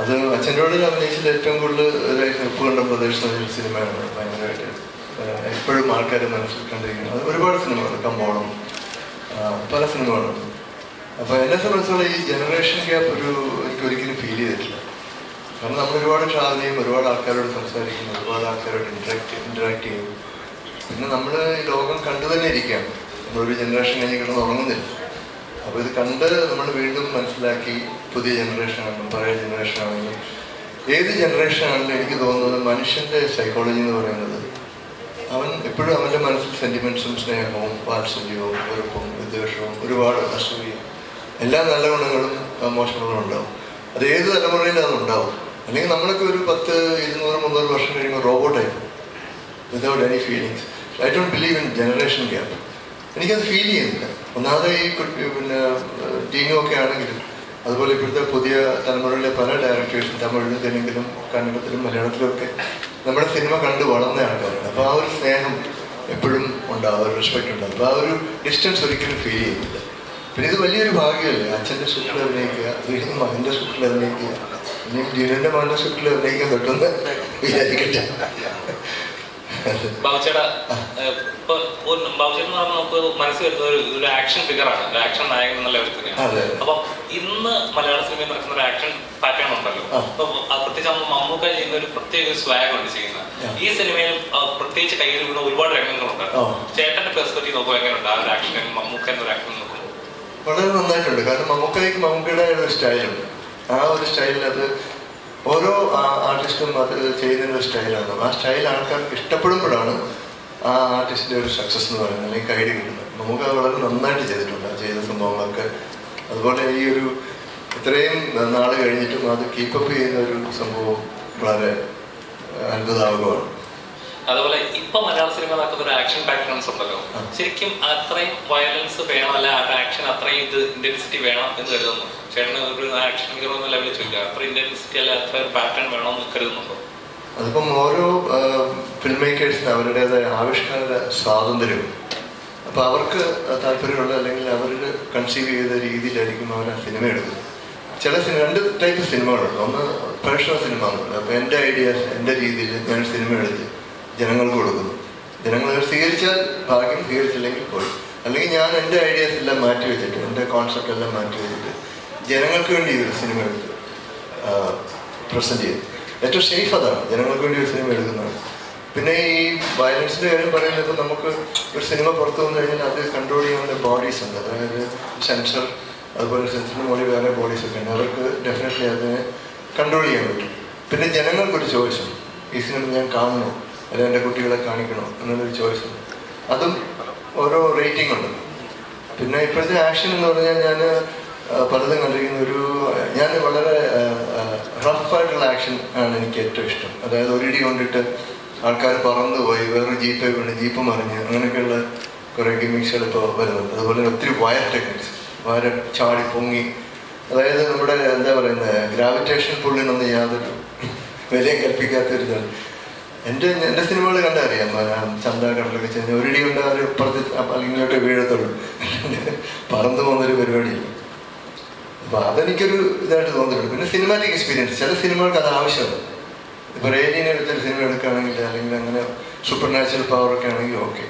അത് അച്ഛൻ്റെ കൂടെ അഭിനയിച്ചത് ഏറ്റവും കൂടുതൽ ഉപ്പുകണ്ട പ്രദേശം സിനിമയാണ്. ഭയങ്കരമായിട്ട് എപ്പോഴും ആൾക്കാർ മനസ്സിൽ കണ്ടിരിക്കുന്നത്. അത് ഒരുപാട് സിനിമകൾ, കമ്പോളം, പല സിനിമകളുണ്ട്. അപ്പോൾ എന്നെ സംബന്ധിച്ചുള്ള ഈ ജനറേഷൻ ഗ്യാപ്പ് എനിക്ക് ഒരിക്കലും ഫീൽ ചെയ്തിട്ടില്ല. കാരണം നമ്മൾ ഒരുപാട് ട്രാവൽ ചെയ്യും, ഒരുപാട് ആൾക്കാരോട് സംസാരിക്കും, ഒരുപാട് ആൾക്കാരോട് ഇന്ററാക്ട് ചെയ്യും. പിന്നെ നമ്മൾ ഈ ലോകം കണ്ടു തന്നെ ഇരിക്കുകയാണ്. നമ്മളൊരു ജനറേഷൻ കഴിഞ്ഞ് കിടന്ന് ഉറങ്ങുന്നില്ല. അപ്പോൾ ഇത് കണ്ട് നമ്മൾ വീണ്ടും മനസ്സിലാക്കി പുതിയ ജനറേഷൻ ആണെങ്കിലും പഴയ ജനറേഷൻ ആണെങ്കിലും ഏത് ജനറേഷൻ ആണെങ്കിലും എനിക്ക് തോന്നുന്നത് മനുഷ്യൻ്റെ സൈക്കോളജി എന്ന് പറയുന്നത് അവൻ എപ്പോഴും അവൻ്റെ മനസ്സിൽ സെൻറ്റിമെൻറ്റ്സും സ്നേഹവും വാത്സല്യവും വെറുപ്പും വിദ്വേഷവും ഒരുപാട് അസൂയയും എല്ലാ നല്ല ഗുണങ്ങളും മോശം ഗുണങ്ങളും ഉണ്ടാവും. അത് ഏത് തലമുറയിലും അതുണ്ടാവും. അല്ലെങ്കിൽ നമ്മളൊക്കെ ഒരു 10, 200, 300 വർഷം കഴിയുമ്പോൾ റോബോട്ടായി പോകും, without any feelings. I don't believe in generation gap. എനിക്കത് ഫീൽ ചെയ്യുന്നില്ല. ഒന്നാമത് ഈ പിന്നെ ടീനും ഒക്കെ ആണെങ്കിലും അതുപോലെ ഇപ്പോഴത്തെ പുതിയ തലമുറയിലെ പല ഡയറക്ടേഴ്സും തമിഴിലും തെലുങ്കിലും കന്നഡത്തിലും മലയാളത്തിലും ഒക്കെ നമ്മുടെ സിനിമ കണ്ട് വളർന്ന ആൾക്കാരാണ്. അപ്പോൾ ആ ഒരു സ്നേഹം എപ്പോഴും ഉണ്ടാവും, ഒരു റെസ്പെക്റ്റ് ഉണ്ടാവും. അപ്പോൾ ആ ഒരു ഡിസ്റ്റൻസ് ഒരിക്കലും ഫീൽ ചെയ്യുന്നില്ല. പിന്നെ ഇത് വലിയൊരു ഭാഗ്യമല്ലേ, അച്ഛൻ്റെ സ്ക്രിപ്റ്റിൽ അഭിനയിക്കുക, വീണ്ടും മകൻ്റെ സ്ക്രിപ്റ്റിൽ അഭിനയിക്കുക, ഇനി ജിനുവിൻ്റെ മകൻ്റെ സ്ക്രിപ്റ്റിൽ അഭിനയിക്കാൻ പറ്റുമെന്ന് വിചാരിക്കട്ടെ. ബാബുച്ചേട്ടാ, ഇപ്പൊ ബാബുച്ചേട്ടൻ എന്ന് പറഞ്ഞാൽ നമുക്ക് മനസ്സിൽ വരുന്ന ഒരു ആക്ഷൻ ഫിഗറാണ്, ഒരു ആക്ഷൻ നായകൻ എന്നുള്ള ലെവലിൽ തന്നെയാണ്. അപ്പൊ ഇന്ന് മലയാള സിനിമയിൽ നടക്കുന്ന ഒരു ആക്ഷൻ പാറ്റേൺ ഉണ്ടല്ലോ. അപ്പൊ പ്രത്യേകിച്ച് മമ്മൂക്ക ചെയ്യുന്ന ഒരു പ്രത്യേക സ്വാഗ് ഉണ്ട് ചെയ്യുന്നത്. ഈ സിനിമയിൽ പ്രത്യേകിച്ച് കയ്യിൽ വീണ ഒരുപാട് രംഗങ്ങളുണ്ട്. ചേട്ടന്റെ പെർസ്പെക്റ്റീവ് നോക്കുമ്പോൾ എങ്ങനെയുണ്ട് ആ ഒരു ആക്ഷൻ, മമ്മൂക്ക എന്നൊരു ആക്ഷൻ നോക്കുമ്പോൾ? വളരെ നന്നായിട്ടുണ്ട്. കാരണം മമ്മൂക്കയുടെ ഒരു സ്റ്റൈലുണ്ട്. ആ ഒരു സ്റ്റൈലിൽ അത് ഓരോ ആർട്ടിസ്റ്റും അത് ചെയ്യുന്നൊരു സ്റ്റൈലാണ്. ആ സ്റ്റൈൽ ആൾക്കാർക്ക് ഇഷ്ടപ്പെടുമ്പോഴാണ് ആ ആർട്ടിസ്റ്റിൻ്റെ ഒരു സക്സസ് എന്ന് പറയുന്നത്, അല്ലെങ്കിൽ കൈഡി കിട്ടുന്നത്. നമുക്ക് അത് വളരെ നന്നായിട്ട് ചെയ്തിട്ടുണ്ട് ആ ചെയ്ത സംഭവങ്ങളൊക്കെ. അതുപോലെ ഈ ഒരു ഇത്രയും നാൾ കഴിഞ്ഞിട്ടും അത് കീപ്പപ്പ് ചെയ്യുന്ന ഒരു സംഭവം വളരെ അത്ഭുതാവകമാണ്. അതുപോലെ ഇപ്പൊ മലയാള സിനിമ നടക്കുന്ന ഒരു ആക്ഷൻ പാറ്റേൺസ് ഉണ്ടല്ലോ, ശരിക്കും അത്രയും വയലൻസ് വേണം, അല്ല ആ ആക്ഷൻ അത്രയും ഇന്റൻസിറ്റി വേണം എന്ന് കരുതുന്നു ചേട്ടന്? ഒരു ആക്ഷൻ ഹീറോ എന്ന ലെവലിൽ ചോദിക്കുക, അത്ര ഇന്റൻസിറ്റി അല്ല അത്ര ഒരു പാറ്റേൺ വേണമെന്ന് കരുതുന്നുണ്ടോ? അതിപ്പം ഓരോ ഫിലിം മേക്കേഴ്സിന് അവരുടേതായ ആവിഷ്കാര സ്വാതന്ത്ര്യം. അപ്പോൾ അവർക്ക് താല്പര്യമുള്ള അല്ലെങ്കിൽ അവർ കൺസീവ് ചെയ്ത രീതിയിലായിരിക്കും അവർ ആ സിനിമ എടുക്കുന്നത്. ചില രണ്ട് ടൈപ്പ് സിനിമകളുണ്ട്. ഒന്ന് പ്രൊഫഷണൽ സിനിമ എന്നുള്ളത്. അപ്പോൾ എൻ്റെ ഐഡിയാസ് എൻ്റെ രീതിയിൽ ഞാൻ സിനിമ എടുത്ത് ജനങ്ങൾക്ക് കൊടുക്കുന്നു. ജനങ്ങൾ സ്വീകരിച്ചാൽ ഭാഗ്യം, സ്വീകരിച്ചില്ലെങ്കിൽ പോയി. അല്ലെങ്കിൽ ഞാൻ എൻ്റെ ഐഡിയാസ് എല്ലാം മാറ്റി വെച്ചിട്ട്, എൻ്റെ കോൺസെപ്റ്റ് എല്ലാം മാറ്റി വെച്ചിട്ട് ജനങ്ങൾക്ക് വേണ്ടി ഒരു സിനിമ എടുത്ത് പ്രസൻറ്റ് ചെയ്യും. ഏറ്റവും സേഫ് അതാണ്, ജനങ്ങൾക്ക് വേണ്ടി ഒരു സിനിമ എടുക്കുന്നതാണ്. പിന്നെ ഈ വയലൻസിൻ്റെ കാര്യം പറയുന്നത്, ഇപ്പോൾ നമുക്ക് ഒരു സിനിമ പുറത്തു വന്നു കഴിഞ്ഞാൽ അത് കൺട്രോൾ ചെയ്യാനുള്ള ബോഡീസ് ഉണ്ട്. അതായത് സെൻസർ, അതുപോലെ സെൻസറിന് മുകളിൽ വേറെ ബോഡീസൊക്കെ ഉണ്ട്. അവർക്ക് ഡെഫിനറ്റ്ലി അതിനെ കൺട്രോൾ ചെയ്യാൻ പറ്റും. പിന്നെ ജനങ്ങൾക്കൊരു ചോയ്സുണ്ട്, ഈ സിനിമ ഞാൻ കാണണോ അല്ലെങ്കിൽ എൻ്റെ കുട്ടികളെ കാണിക്കണോ എന്നുള്ളൊരു ചോയ്സുണ്ട്. അതും ഓരോ റേറ്റിംഗ് ഉണ്ട്. പിന്നെ ഇപ്പോഴത്തെ ആക്ഷൻ എന്ന് പറഞ്ഞാൽ ഞാൻ പലതും കണ്ടിരിക്കുന്ന ഞാൻ വളരെ റഫായിട്ടുള്ള ആക്ഷൻ ആണ് എനിക്ക് ഏറ്റവും ഇഷ്ടം. അതായത് ഒരിടി കൊണ്ടിട്ട് ആൾക്കാർ പറന്നു പോയി, വേറൊരു ജീപ്പ് കൊണ്ട് ജീപ്പ് മറിഞ്ഞ്, അങ്ങനെയൊക്കെയുള്ള കുറേ ഗിമിക്സുകൾ ഇപ്പോൾ വരുന്നുണ്ട്. അതുപോലെ ഒത്തിരി വയർ ടെക്നിക്സ്, വയർ ചാടി പൊങ്ങി, അതായത് നമ്മുടെ എന്താ പറയുന്നത്, ഗ്രാവിറ്റേഷൻ പുള്ളിനൊന്നും യാതൊരു വിലയും കൽപ്പിക്കാത്തൊരിതാണ്. എൻ്റെ സിനിമകൾ കണ്ടറിയാം. ചന്ത കടലൊക്കെ ചെന്ന് ഒരിടി കൊണ്ട് അവർ ഇപ്പുറത്ത് ഇങ്ങോട്ട് വീഴത്തുള്ളൂ, പറന്നു പോകുന്നൊരു പരിപാടിയില്ല. അപ്പോൾ അതെനിക്കൊരു ഇതായിട്ട് തോന്നിയിട്ടുണ്ട്. പിന്നെ സിനിമാറ്റിക് എക്സ്പീരിയൻസ്, ചില സിനിമകൾക്ക് അത് ആവശ്യമാണ്. ഇപ്പോൾ റേഞ്ചിനെ എടുത്തൊരു സിനിമ എടുക്കുകയാണെങ്കിൽ അല്ലെങ്കിൽ അങ്ങനെ സൂപ്പർ നാച്ചുറൽ പവറൊക്കെ ആണെങ്കിൽ okay.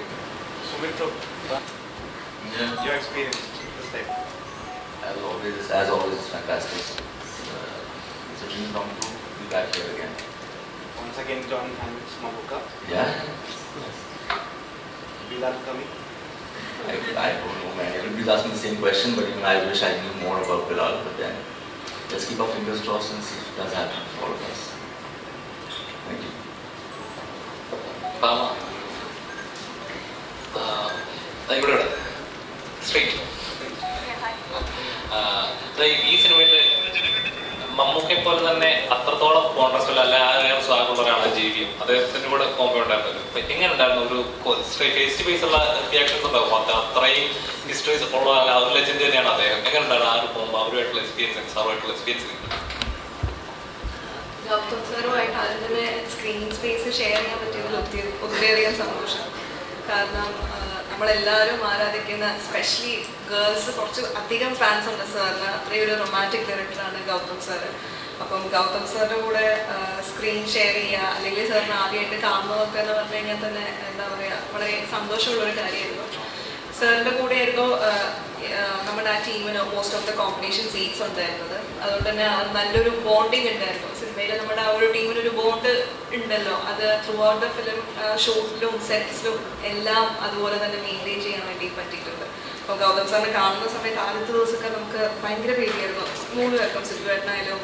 Your experience this time. As always, it's fantastic. It's a dream come true to be back here again. Once again, John Hammond's Mamuka. Yeah. Bilal coming. I don't know, man. Everybody's asking the same question, but even I wish I knew more about Bilal. But then, let's keep our fingers crossed and see if it does happen for all of us. Thank you. ഇവിടെ straight ഈ സിനിമയിൽ മമ്മൂക്കെ പോലെ തന്നെ അത്രത്തോളം contrast അല്ല സ്വാഗതമുള്ള ഒരാളാണ് ജീവിയും അദ്ദേഹത്തിന്റെ കൂടെ കോമ്പോ ഉണ്ടായിരുന്നത്. എങ്ങനെ ഉണ്ടായിരുന്നു ഒരു ഫേസ് ടു ഫേസ് ഉള്ള റിയാക്ഷൻസ് ഉണ്ടാവും? അത്രയും ഹിസ്റ്ററീസ് ഉള്ള ഒരു ലെജൻഡ് തന്നെയാണ് അദ്ദേഹം. എങ്ങനെ ഉണ്ടായിരുന്നു ആ ഒരു കോമ്പോ, അവരുമായിട്ടുള്ള എക്സ്പീരിയൻസ്, സാറുമായിട്ടുള്ള എക്സ്പീരിയൻസ്? ഗൗതം സാറുമായിട്ട് അതിൻ്റെ സ്ക്രീൻ സ്പേസ് ഷെയർ ചെയ്യാൻ പറ്റിയതിൽ ഒത്തിരിയധികം സന്തോഷം. കാരണം നമ്മളെല്ലാവരും ആരാധിക്കുന്ന സ്പെഷ്യലി ഗേൾസ് കുറച്ച് അധികം ഫാൻസ് ഉണ്ട് സാറിന്. അത്രയും ഒരു റൊമാൻറ്റിക് ഡയറക്ടറാണ് ഗൗതം സാറ്. അപ്പം ഗൗതം സാറിൻ്റെ കൂടെ സ്ക്രീൻ ഷെയർ ചെയ്യുക അല്ലെങ്കിൽ സാറിന് ആദ്യമായിട്ട് കാണുന്നതൊക്കെ എന്ന് പറഞ്ഞു കഴിഞ്ഞാൽ തന്നെ എന്താ പറയുക, വളരെ സന്തോഷമുള്ളൊരു കാര്യമായിരുന്നു. സാറിൻ്റെ കൂടെയായിരുന്നു നമ്മുടെ ആ ടീമിന് most of the combination seats ഉണ്ടായിരുന്നത്. അതുകൊണ്ട് തന്നെ നല്ലൊരു ബോണ്ടിങ് ഉണ്ടായിരുന്നു സിനിമയിൽ. നമ്മുടെ ആ ഒരു ടീമിനൊരു ബോണ്ട് ഉണ്ടല്ലോ, അത് ത്രൂ ഔട്ട് ദ ഫിലിം ഷൂട്ടിലും സെറ്റ്സിലും എല്ലാം അതുപോലെ തന്നെ മെയിൻറ്റെയിൻ ചെയ്യാൻ വേണ്ടി പറ്റിയിട്ടുണ്ട്. അപ്പോൾ ഗൗതം സാറിനെ കാണുന്ന സമയത്ത് ആദ്യത്തെ ദിവസമൊക്കെ നമുക്ക് ഭയങ്കര പേടിയായിരുന്നു. 3 പേർക്കും, സിറ്റുവേട്ടനായാലും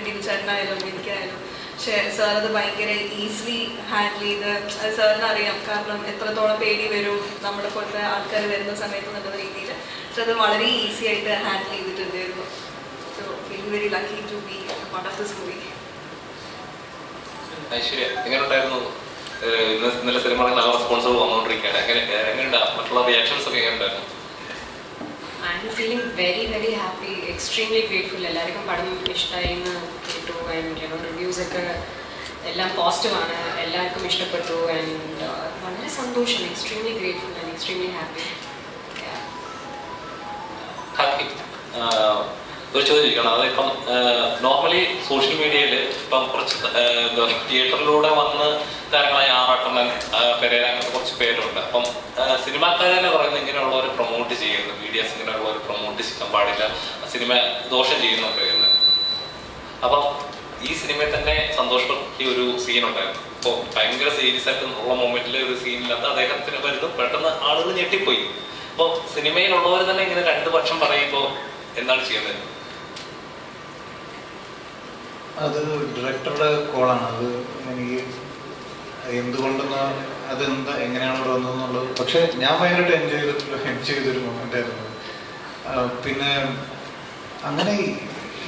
ഡിബി ചേട്ടനായാലും എനിക്കായാലും. പക്ഷേ സാർ അത് ഭയങ്കര ഈസിലി ഹാൻഡിൽ ചെയ്ത്, അത് സാറിന് അറിയാം കാരണം എത്രത്തോളം പേടി വരും നമ്മുടെ പോലത്തെ ആൾക്കാർ വരുന്ന സമയത്ത് എന്നുള്ള രീതിയിൽ. പക്ഷെ അത് വളരെ ഈസി ആയിട്ട് ഹാൻഡിൽ ചെയ്തിട്ടുണ്ടായിരുന്നു. So feeling very lucky to be part of this movie. Aishwarya, എങ്ങനെ ഉണ്ടായിരുന്നു? ഇന്നലെ സിനിമകളിൽ നല്ല റെസ്പോൺസുകൾ വന്നുകൊണ്ടിരിക്കുകയാണ്. എങ്ങനെയുണ്ടാ മറ്റുള്ള റിയാക്ഷൻസ് ഒക്കെ എങ്ങനെ ഉണ്ടായിരുന്നു? I'm feeling very, very happy, extremely grateful. എല്ലാവർക്കും പടം ഇഷ്ടമായി എന്ന് കേട്ടു. ആൻഡ് റിവ്യൂസ് ഒക്കെ എല്ലാം പോസിറ്റീവാണ്, എല്ലാവർക്കും ഇഷ്ടപ്പെട്ടു. ആൻഡ് വളരെ സന്തോഷം, extremely grateful and extremely happy. ഒരു ചോദ്യം ചോദിക്കണം. അതിപ്പം നോർമലി സോഷ്യൽ മീഡിയയിൽ ഇപ്പം കുറച്ച് തിയേറ്ററിലൂടെ വന്ന് താരങ്ങളായ ആറാട്ടണ്ണൻ, പെരേര, അങ്ങനത്തെ കുറച്ച് പേരുണ്ട്. അപ്പം സിനിമാക്കാരെന്നെ പറയുന്നത് ഇങ്ങനെയുള്ളവർ പ്രൊമോട്ട് ചെയ്യുന്നു, മീഡിയാസ് ഇങ്ങനെയുള്ളവർ പ്രൊമോട്ട് ചെയ്യാൻ പാടില്ല, സിനിമ ദോഷം ചെയ്യുന്നുണ്ട് എന്ന്. അപ്പം ഈ സിനിമയിൽ തന്നെ സന്തോഷ് ഒരു സീൻ ഉണ്ടായിരുന്നു. അപ്പോൾ ഭയങ്കര സീരിയസ് ആയിട്ട് ഉള്ള മൊമെന്റിൽ ഒരു സീനില്ലാത്ത അദ്ദേഹത്തിന് വരുന്നു, പെട്ടെന്ന് ആളുകൾ ഞെട്ടിപ്പോയി. അപ്പോൾ സിനിമയിലുള്ളവർ തന്നെ ഇങ്ങനെ 2 പക്ഷം പറയുമ്പോൾ എന്താണ് ചെയ്യുന്നത്? അത് ഡയറക്ടറുടെ കോളാണ്. അത് എനിക്ക് എന്തുകൊണ്ടെന്ന് അതെന്താ എങ്ങനെയാണ് ഇവിടെ വന്നതെന്നുള്ളത്. പക്ഷെ ഞാൻ ഭയങ്കരമായിട്ട് എൻജോയ് ചെയ്തൊരു മൊമെന്റ് ആയിരുന്നു. പിന്നെ അങ്ങനെ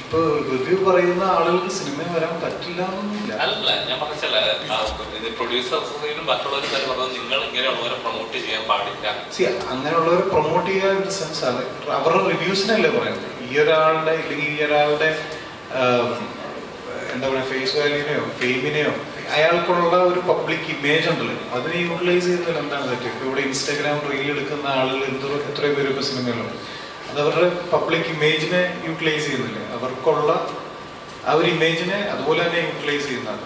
ഇപ്പൊ റിവ്യൂ പറയുന്ന ആളുകൾക്ക് സിനിമയിൽ വരാൻ പറ്റില്ല എന്നൊന്നുമില്ല. അല്ല, ഞാൻ പറഞ്ഞല്ല, പ്രൊഡ്യൂസേഴ്സിനും മറ്റുള്ളവരും തന്നെ പറഞ്ഞത് നിങ്ങൾ ഇങ്ങനെയുള്ളവരെ പ്രൊമോട്ട് ചെയ്യാൻ പാടില്ല. അങ്ങനെയുള്ളവരെ പ്രൊമോട്ട് ചെയ്യാൻ സെൻസ് ആണ് അവരുടെ റിവ്യൂസിനല്ലേ പറയുന്നത്. ഈ ഒരാളുടെ ഇല്ലെങ്കിൽ ഈ ഒരാളുടെ എന്താ പറയുക ഫേസ് വാല്യൂനെയോ ഫെയിമിനെയോ അയാൾക്കുള്ള ഒരു പബ്ലിക് ഇമേജ് ഉണ്ടല്ലോ, അതിനെ യൂട്ടിലൈസ് ചെയ്യുന്നതിൽ എന്താണ് തെറ്റ്? ഇപ്പോൾ ഇവിടെ ഇൻസ്റ്റാഗ്രാം റീൽ എടുക്കുന്ന ആളുകൾ എത്രയോ പേര് ഇപ്പോൾ സിനിമയിലുണ്ട്. അത് അവരുടെ പബ്ലിക് ഇമേജിനെ യൂട്ടിലൈസ് ചെയ്യുന്നില്ല, അവർക്കുള്ള ആ ഒരു ഇമേജിനെ അതുപോലെ തന്നെ യൂട്ടിലൈസ് ചെയ്യുന്നതാണ്.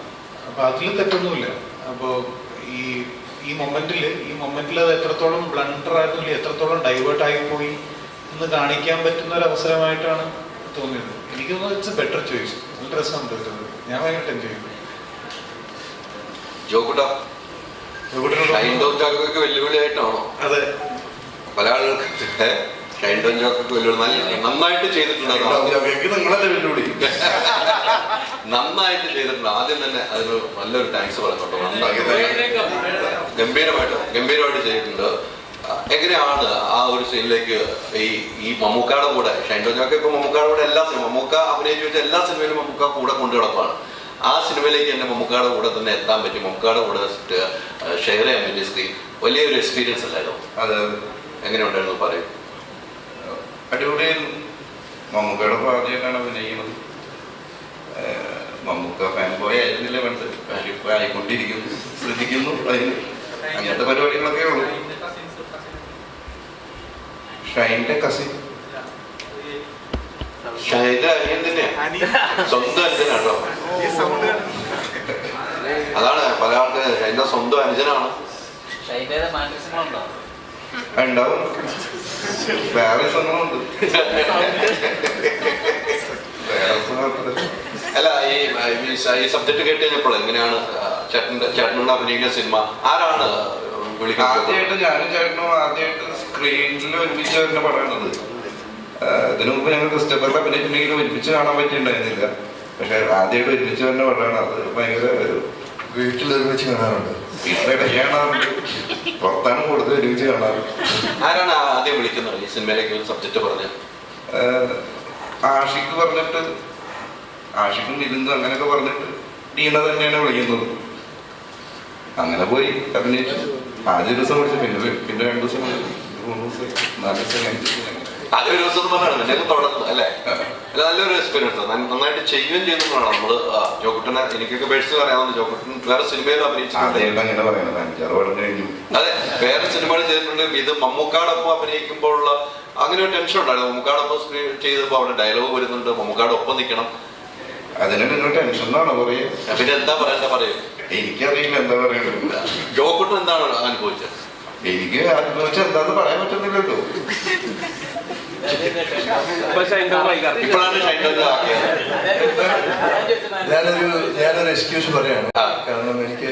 അപ്പോൾ അതിൽ തെറ്റൊന്നുമില്ല. അപ്പോൾ ഈ മൊമെന്റിൽ അത് എത്രത്തോളം ബ്ലണ്ടർ ആയിരുന്നില്ല, എത്രത്തോളം ഡൈവേർട്ട് ആയിപ്പോയി എന്ന് കാണിക്കാൻ പറ്റുന്ന ഒരു അവസരമായിട്ടാണ് തോന്നിയത്. എനിക്ക് തോന്നുന്നു ഇറ്റ്സ് എ ബെറ്റർ ചോയ്സ്. നല്ല രസമുണ്ട്, ഞാൻ ഭയങ്കര എൻജോയ് ചെയ്തു. വെല്ലുവിളിയായിട്ടാണോ? അതെ, പല ആളുകൾക്ക് നന്നായിട്ട് ചെയ്തിട്ടുണ്ട്, നന്നായിട്ട് ചെയ്തിട്ടുണ്ട്. ആദ്യം തന്നെ അതിന് നല്ലൊരു താങ്ക്സ് പറയുന്നുണ്ടോ. ഗംഭീരമായിട്ട് ചെയ്തിട്ടുണ്ട്. എങ്ങനെയാണ് ആ ഒരു സീനിലേക്ക് ഈ മമ്മൂക്കയുടെ കൂടെ ഷൈൻ ടോം ജോക്ക് ഇപ്പൊ മമ്മൂക്കയുടെ കൂടെ മമ്മൂക്ക അഭിനയിച്ചു വെച്ച എല്ലാ സിനിമയിലും മമ്മൂക്ക കൂടെ കൊണ്ടു കിടപ്പാണ്. ആ സിനിമയിലേക്ക് തന്നെ മമ്മൂക്കയുടെ കൂടെ തന്നെ എത്താൻ പറ്റി, മമ്മൂക്കയുടെ കൂടെ ഷെയർ ചെയ്യാൻ പറ്റിയ സ്ക്രീൻ വലിയൊരു എക്സ്പീരിയൻസ് അല്ലായിരുന്നു. അത് എങ്ങനെയുണ്ടായിരുന്നു പറയും? അടിപൊളിയായിരുന്നു. മമ്മൂക്കയുടെ ആദ്യമായിട്ടാണ് അഭിനയിക്കുന്നത്. മമ്മൂക്ക ഫാൻ ബോയ് ആയിരുന്നില്ല പണ്ട്, ഇപ്പൊ ആയിക്കൊണ്ടിരിക്കുന്നു, ശ്രദ്ധിക്കുന്നു. അതിന് അങ്ങനത്തെ പരിപാടികളൊക്കെ ഉള്ളു. ഷൈൻ്റെ കസിൻ, ഷൈൻ്റെ അനിയൻ തന്നെയാണ്, സ്വന്തം അനിയനാട്ടോ. അതാണ് പല ആൾക്ക് എന്റെ സ്വന്തം അനുജനാണ്. ഉണ്ടാവും, വേറെ സംഭവമുണ്ട്. അല്ല ഈ സബ്ജക്ട് കേട്ട് കഴിഞ്ഞപ്പോൾ എങ്ങനെയാണ് ചേട്ടനോട് അഭിനയിക്കുന്ന സിനിമ ആരാണ് വിളിക്കുന്നത്? ആദ്യമായിട്ട് ഞാനും ചേട്ടനും ആദ്യമായിട്ട് സ്ക്രീനിൽ ഒരുമിച്ച് തന്നെ പറയുന്നത്. ഇതിനു മുമ്പ് ഞങ്ങൾ ക്രിസ്റ്റഫറിൽ അഭിനയിച്ചിട്ടുണ്ടെങ്കിൽ ഒരുമിച്ച് കാണാൻ പറ്റിയിട്ടുണ്ടായിരുന്നില്ല. പക്ഷെ ആദ്യമായിട്ട് ഒരുമിച്ച് തന്നെ പറയുന്നത് അത് ഭയങ്കര ഒരു വീട്ടിൽ ഒരുമിച്ച് കാണാറുണ്ട്, വീട്ടിലിടയ്ക്ക് കാണാറുണ്ട്, പുറത്താണ് കൂടുതൽ ഒരുമിച്ച് കാണാറുണ്ട്. ആരാണ് ആദ്യം വിളിക്കുന്നത് ഈ സിനിമയിലേക്ക് ഒരു സബ്ജക്ട് പറഞ്ഞത്? ആഷിക്ക് പറഞ്ഞിട്ട്, ആഷിക്കും ഇരുന്ന് അങ്ങനെയൊക്കെ പറഞ്ഞിട്ട് ടീന തന്നെയാണ് വിളിക്കുന്നത്. അങ്ങനെ പോയി അഭിനയിച്ചു. ആദ്യ ദിവസം വിളിച്ചു, പിന്നെ 2 ദിവസം വിളിച്ചു, 3 ദിവസം, 4 ദിവസം, 5 ദിവസം. ആദ്യം ഒരു ദിവസം പറഞ്ഞാണ് പിന്നെ തുടർന്ന് അല്ലേ? നല്ലൊരു എക്സ്പീരിയൻസ്, നന്നായിട്ട് ചെയ്യുകയും ചെയ്യുന്നതാണ്. നമ്മള് ജോക്കുട്ടനെ എനിക്കൊക്കെ പേഴ്സണൽ അറിയാവുന്ന ജോക്കുട്ടൻ വേറെ സിനിമയിൽ അഭിനയിച്ചിട്ടുണ്ട്. അങ്ങനെ പറയുന്നത് 5-6 പടം കഴിഞ്ഞു. അതെ, വേറെ സിനിമകൾ ചെയ്തിട്ടുണ്ട്. ഇത് മമ്മൂക്കാടൊപ്പം അഭിനയിക്കുമ്പോഴുള്ള അങ്ങനെ ഒരു ടെൻഷൻ ഉണ്ടായിരുന്നു. മമ്മൂക്കാടൊപ്പം സ്ക്രീൻ ചെയ്തപ്പോൾ അവിടെ ഡയലോഗ് വരുന്നുണ്ട്, മമ്മൂക്കാടൊപ്പം നിൽക്കണം. അതിന് നിങ്ങൾ ടെൻഷൻ എന്നാണോ പറയുക? പിന്നെ എന്താ പറയണ്ട പറയും. എനിക്കറിയില്ല എന്താ പറയണ്ടത്. ജോക്കുട്ടൻ എന്താണ് അനുഭവിച്ചത്? എനിക്ക് അനുഭവിച്ച എന്താന്ന് പറയാൻ പറ്റുന്നില്ലല്ലോ. ഇപ്പോഴാണ് ഞാനൊരു എക്സ്ക്യൂസ് പറയാണ്. കാരണം എനിക്ക്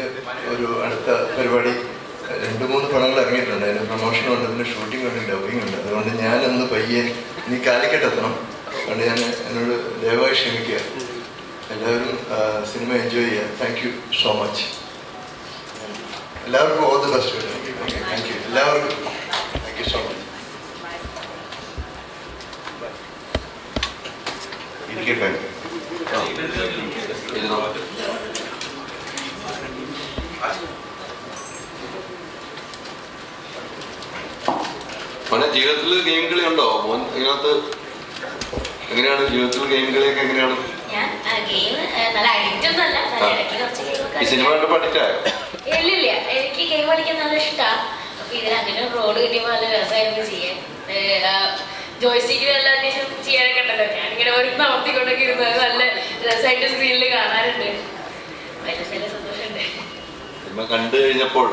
ഒരു അടുത്ത പരിപാടി 2-3 പടങ്ങൾ ഇറങ്ങിയിട്ടുണ്ട്. അതിന് പ്രൊമോഷൻ ഉണ്ട്, പിന്നെ ഷൂട്ടിംഗ് ഉണ്ട്, ഡബിങ് ഉണ്ട്. അതുകൊണ്ട് ഞാനൊന്ന് പയ്യെ നീ കാലിക്കട്ട് എത്തണം. അതുകൊണ്ട് ഞാൻ എന്നോട് ദയവായി ക്ഷമിക്കുക. എല്ലാവരും സിനിമ എൻജോയ് ചെയ്യുക. Thank you so much. എല്ലാവർക്കും all the best. Thank you എല്ലാവർക്കും. Thank you so much. ഇരിക്കട്ടെ. മോനെ ജീവിതത്തിൽ ഗെയിം കളി ഉണ്ടോ? മോൻ ഇതിനകത്ത് എങ്ങനെയാണ് ജീവിതത്തിൽ ഗെയിം കളിയൊക്കെ എങ്ങനെയാണ്? ഈ സിനിമ കണ്ടപ്പോൾ അഡിക്റ്റ് ആയോ? ഇല്ലില്ല, എനിക്ക് ഗെയിം കളിക്കാൻ നല്ല ഇഷ്ടമാണ്. അപ്പൊ ഇതിന് അങ്ങനെ ഒരു റോഡ് കിട്ടിയപ്പോൾ നല്ല രസമായിരുന്നു ചെയ്യാൻ. ജോയ്സ്റ്റിക്കിൽ നല്ല അത്യാവശ്യം ചെയ്യാനൊക്കെ ഉണ്ടല്ലോ. ഞാനിങ്ങനെ ഒരു നവർത്തിക്കൊണ്ടൊക്കെ ഇരുന്നത് നല്ല രസമായിട്ട് സ്ക്രീനിൽ കാണാറുണ്ട്. വലിയ സന്തോഷമുണ്ട്. സിനിമ കണ്ടു കഴിഞ്ഞപ്പോൾ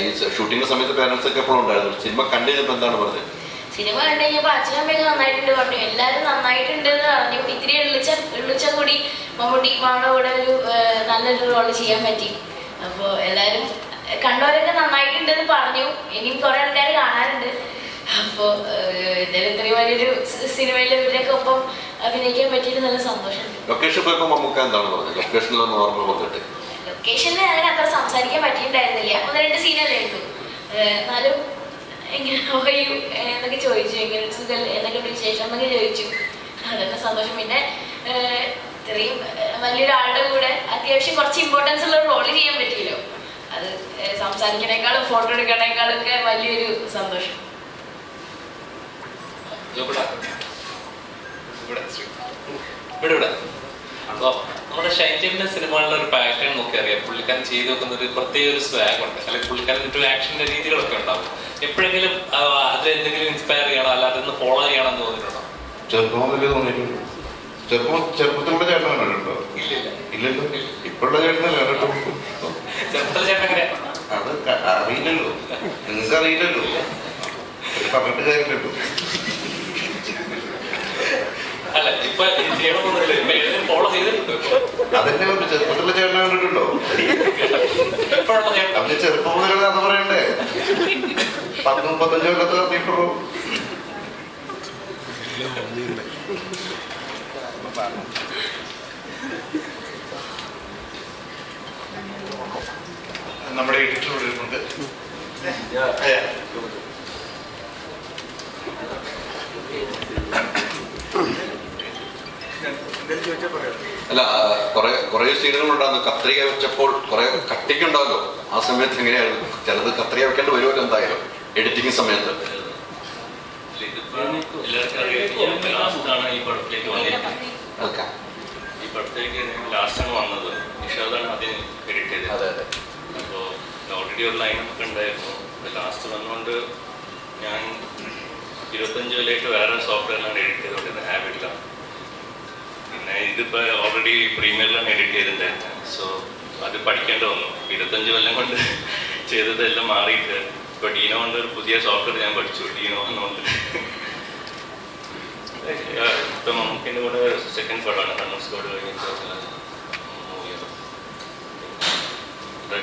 ഈ ഷൂട്ടിംഗ് സമയത്ത് പേരൻസ് ഒക്കെ എപ്പോഴും ഉണ്ടായിരുന്നു. സിനിമ കണ്ടു കഴിഞ്ഞപ്പോൾ എന്താണ് പറഞ്ഞത്? സിനിമ കണ്ടു കഴിഞ്ഞപ്പോൾ അച്ഛനമ്മയൊക്കെ നന്നായിട്ടുണ്ട് പറഞ്ഞു. എല്ലാവരും നന്നായിട്ടുണ്ട് എന്ന് പറഞ്ഞു. ഇത്തിരി എള്ളിച്ച കൂടി മമ്മൂട്ടിയുടെ കൂടെ ഒരു നല്ലൊരു റോള് ചെയ്യാൻ പറ്റി. അപ്പോൾ എല്ലാവരും കണ്ടവരൊക്കെ നന്നായിട്ടുണ്ടെന്ന് പറഞ്ഞു. ഇനിയും കുറെ ആൾക്കാർ കാണാറുണ്ട്. അപ്പോൾ എന്തായാലും ഇത്രയും വലിയൊരു സിനിമയിൽ ഇവരൊക്കെ ഒപ്പം അഭിനയിക്കാൻ പറ്റിയിട്ട് നല്ല സന്തോഷമുണ്ട്. ലൊക്കേഷൻ പോയപ്പോൾ മമ്മൂക്ക എന്താണ് പറഞ്ഞത്? ലൊക്കേഷനിൽ ഓർമ്മ വന്നിട്ട് ലൊക്കേഷനിൽ അങ്ങനെ അത്ര സംസാരിക്കാൻ പറ്റിയിട്ടുണ്ടായിരുന്നില്ല. 1-2 സീനല്ലേ ഉള്ളൂ. എന്നാലും എങ്ങനെ പോയു എന്നൊക്കെ ചോദിച്ചു. എങ്ങനെ സുഖല്ലേ, എന്തൊക്കെ വിശേഷം എന്നൊക്കെ ചോദിച്ചു. അതൊക്കെ സന്തോഷം. പിന്നെ ഇത്രയും വലിയൊരാളുടെ കൂടെ അത്യാവശ്യം കുറച്ച് ഇമ്പോർട്ടൻസ് ഉള്ള റോള് ചെയ്യാൻ പറ്റിയല്ലോ. അത് സംസാരിക്കണേക്കാളും ഫോട്ടോ എടുക്കണേക്കാളും ഒക്കെ വലിയൊരു സന്തോഷം. അപ്പോൾ നമ്മുടെ ഷൈൻജിന്റെ സിനിമകളിലെ ഒരു പാറ്റേൺ നോക്കി അറിയാം. പുള്ളിക്കാരൻ ചെയ്തു വെക്കുന്ന ഒരു പ്രത്യേക ഒരു സ്വാഗ് ഉണ്ട്, അല്ലെങ്കിൽ പുള്ളിക്കാരൻ ഒരു ആക്ഷന്റെ രീതികളൊക്കെ ഉണ്ടാവും. എപ്പോഴെങ്കിലും അതിലെന്തെങ്കിലും ഇൻസ്പയർ ചെയ്യണം, അല്ലാതെ ഒന്ന് ഫോളോ ചെയ്യണമെന്ന് തോന്നിയിട്ടുണ്ടോ? ചെറുപ്പം മുതലേ തോന്നിയിട്ടുണ്ട്. ചെറുപ്പത്തിലുള്ള ചേട്ടൻ കണ്ടിട്ടുണ്ടോ? ഇല്ലല്ലോ. ഇപ്പോഴുള്ള ചേട്ടനല്ലേ കണ്ടിട്ടുള്ളൂ. ചെറുപ്പത്തിലെ ചേട്ടൻ എങ്ങനെയാ? അത് അറിയില്ലല്ലോ, നിങ്ങൾക്ക് അറിയില്ലല്ലോ, പറഞ്ഞിട്ട് കാര്യമില്ലല്ലോ. അല്ല, ഇപ്പൊ ഫോളോ ചെയ്തിട്ടുണ്ടോ? അതെന്നെ ചെറുപ്പത്തിലുള്ള ചേട്ടനെ കണ്ടിട്ടുണ്ടോ? അവന് ചെറുപ്പം മുതലുള്ള കഥ പറയണ്ടേ? 10-35 കൊല്ലത്തെ കത്തിയിട്ടുള്ളൂ. നമ്മുടെ എഡിറ്റർ വരുന്നുണ്ട്. അല്ല, കുറെ സീനുകളുണ്ടായിരുന്നു. കത്രിക വെച്ചപ്പോൾ കുറെ കട്ടിക്കുണ്ടാവല്ലോ. ആ സമയത്ത് എങ്ങനെയായിരുന്നു? ചിലത് കത്രിക വെക്കേണ്ടി വരുമല്ലോ എന്തായാലും എഡിറ്റിംഗ് സമയത്ത്. ഈ പടത്തിലേക്ക് ലാസ്റ്റാണ് വന്നത്. നിഷാദാണ് ആദ്യം എഡിറ്റ് ചെയ്തത്. അതെ അതെ. അപ്പോൾ ഓൾറെഡി ഒരു ലൈനൊക്കെ ഉണ്ടായിരുന്നു. ലാസ്റ്റ് വന്നുകൊണ്ട് ഞാൻ 25 കൊല്ലമായിട്ട് വേറെ സോഫ്റ്റ്വെയറിലാണ് എഡിറ്റ് ചെയ്തുകൊണ്ടിരുന്നത്, ഹാബിറ്റിലാണ്. പിന്നെ ഇതിപ്പോൾ ഓൾറെഡി പ്രീമിയറിലാണ് എഡിറ്റ് ചെയ്തിട്ടുണ്ടായിരുന്നത്. സോ അത് പഠിക്കേണ്ടി വന്നു. 25 കൊല്ലം കൊണ്ട് ചെയ്തതെല്ലാം മാറിയിട്ട് ഇപ്പോൾ ഡീനോ കൊണ്ട് ഒരു പുതിയ സോഫ്റ്റ്വെയർ ഞാൻ പഠിച്ചു. ഡീനോ എന്നുകൊണ്ട് ഇപ്പം നമുക്കിൻ്റെ കൂടെ സെക്കൻഡ് പടമാണ് കണ്ണൂർ സ്കോഡ് കഴിഞ്ഞിട്ട്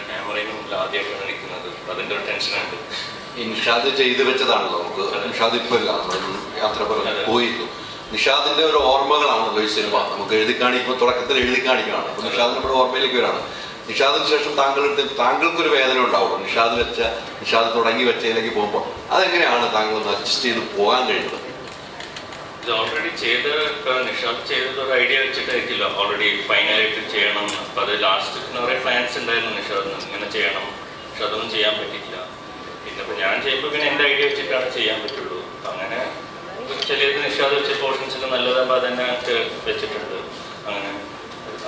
ക്യാമറയിൽ മുമ്പിൽ ആദ്യമായിട്ടാണ് നിൽക്കുന്നത്. അതിൻ്റെ ഒരു ടെൻഷനുണ്ട്. നിഷാദ് ചെയ്തു വെച്ചതാണല്ലോ നമുക്ക്. നിഷാദ് ഇപ്പോൾ ഇല്ല, യാത്ര പോയിരുന്നു. നിഷാദിന്റെ ഒരു ഓർമ്മകളാണല്ലോ ഈ സിനിമ. നമുക്ക് എഴുതി കാണിക്കുമ്പോൾ തുടക്കത്തിൽ എഴുതി കാണിക്കുകയാണ്. അപ്പോൾ നിഷാദിന് നമ്മുടെ ഓർമ്മയിലേക്ക് വരാണ്. നിഷാദിന് ശേഷം താങ്കൾക്കൊരു വേദന ഉണ്ടാവുള്ളൂ. നിഷാദ് തുടങ്ങി വെച്ചതിലേക്ക് പോകുമ്പോൾ അതെങ്ങനെയാണ് താങ്കളൊന്ന് അഡ്ജസ്റ്റ് ചെയ്ത് പോകാൻ കഴിയുന്നത്? ഇത് ഓൾറെഡി ചെയ്ത് ഇപ്പോൾ നിഷാദ് ചെയ്തത് ഒരു ഐഡിയ വെച്ചിട്ടായിരിക്കില്ല ഓൾറെഡി ഫൈനലായിട്ട് ചെയ്യണം. അപ്പം അത് ലാസ്റ്റ് കുറേ പ്ലാൻസ് ഉണ്ടായിരുന്നു നിഷാദിന് ഇങ്ങനെ ചെയ്യണം. പക്ഷെ അതൊന്നും ചെയ്യാൻ പറ്റിയില്ല. പിന്നെ ഇപ്പം ഞാൻ ചെയ്യുമ്പോൾ പിന്നെ എൻ്റെ ഐഡിയ വെച്ചിട്ടാണ് ചെയ്യാൻ പറ്റുള്ളൂ. അങ്ങനെ ചിലത് നിഷാദ് വെച്ച പോർഷൻസ് ഒക്കെ നല്ലതാകുമ്പോൾ അതന്നെ വെച്ചിട്ടുണ്ട്.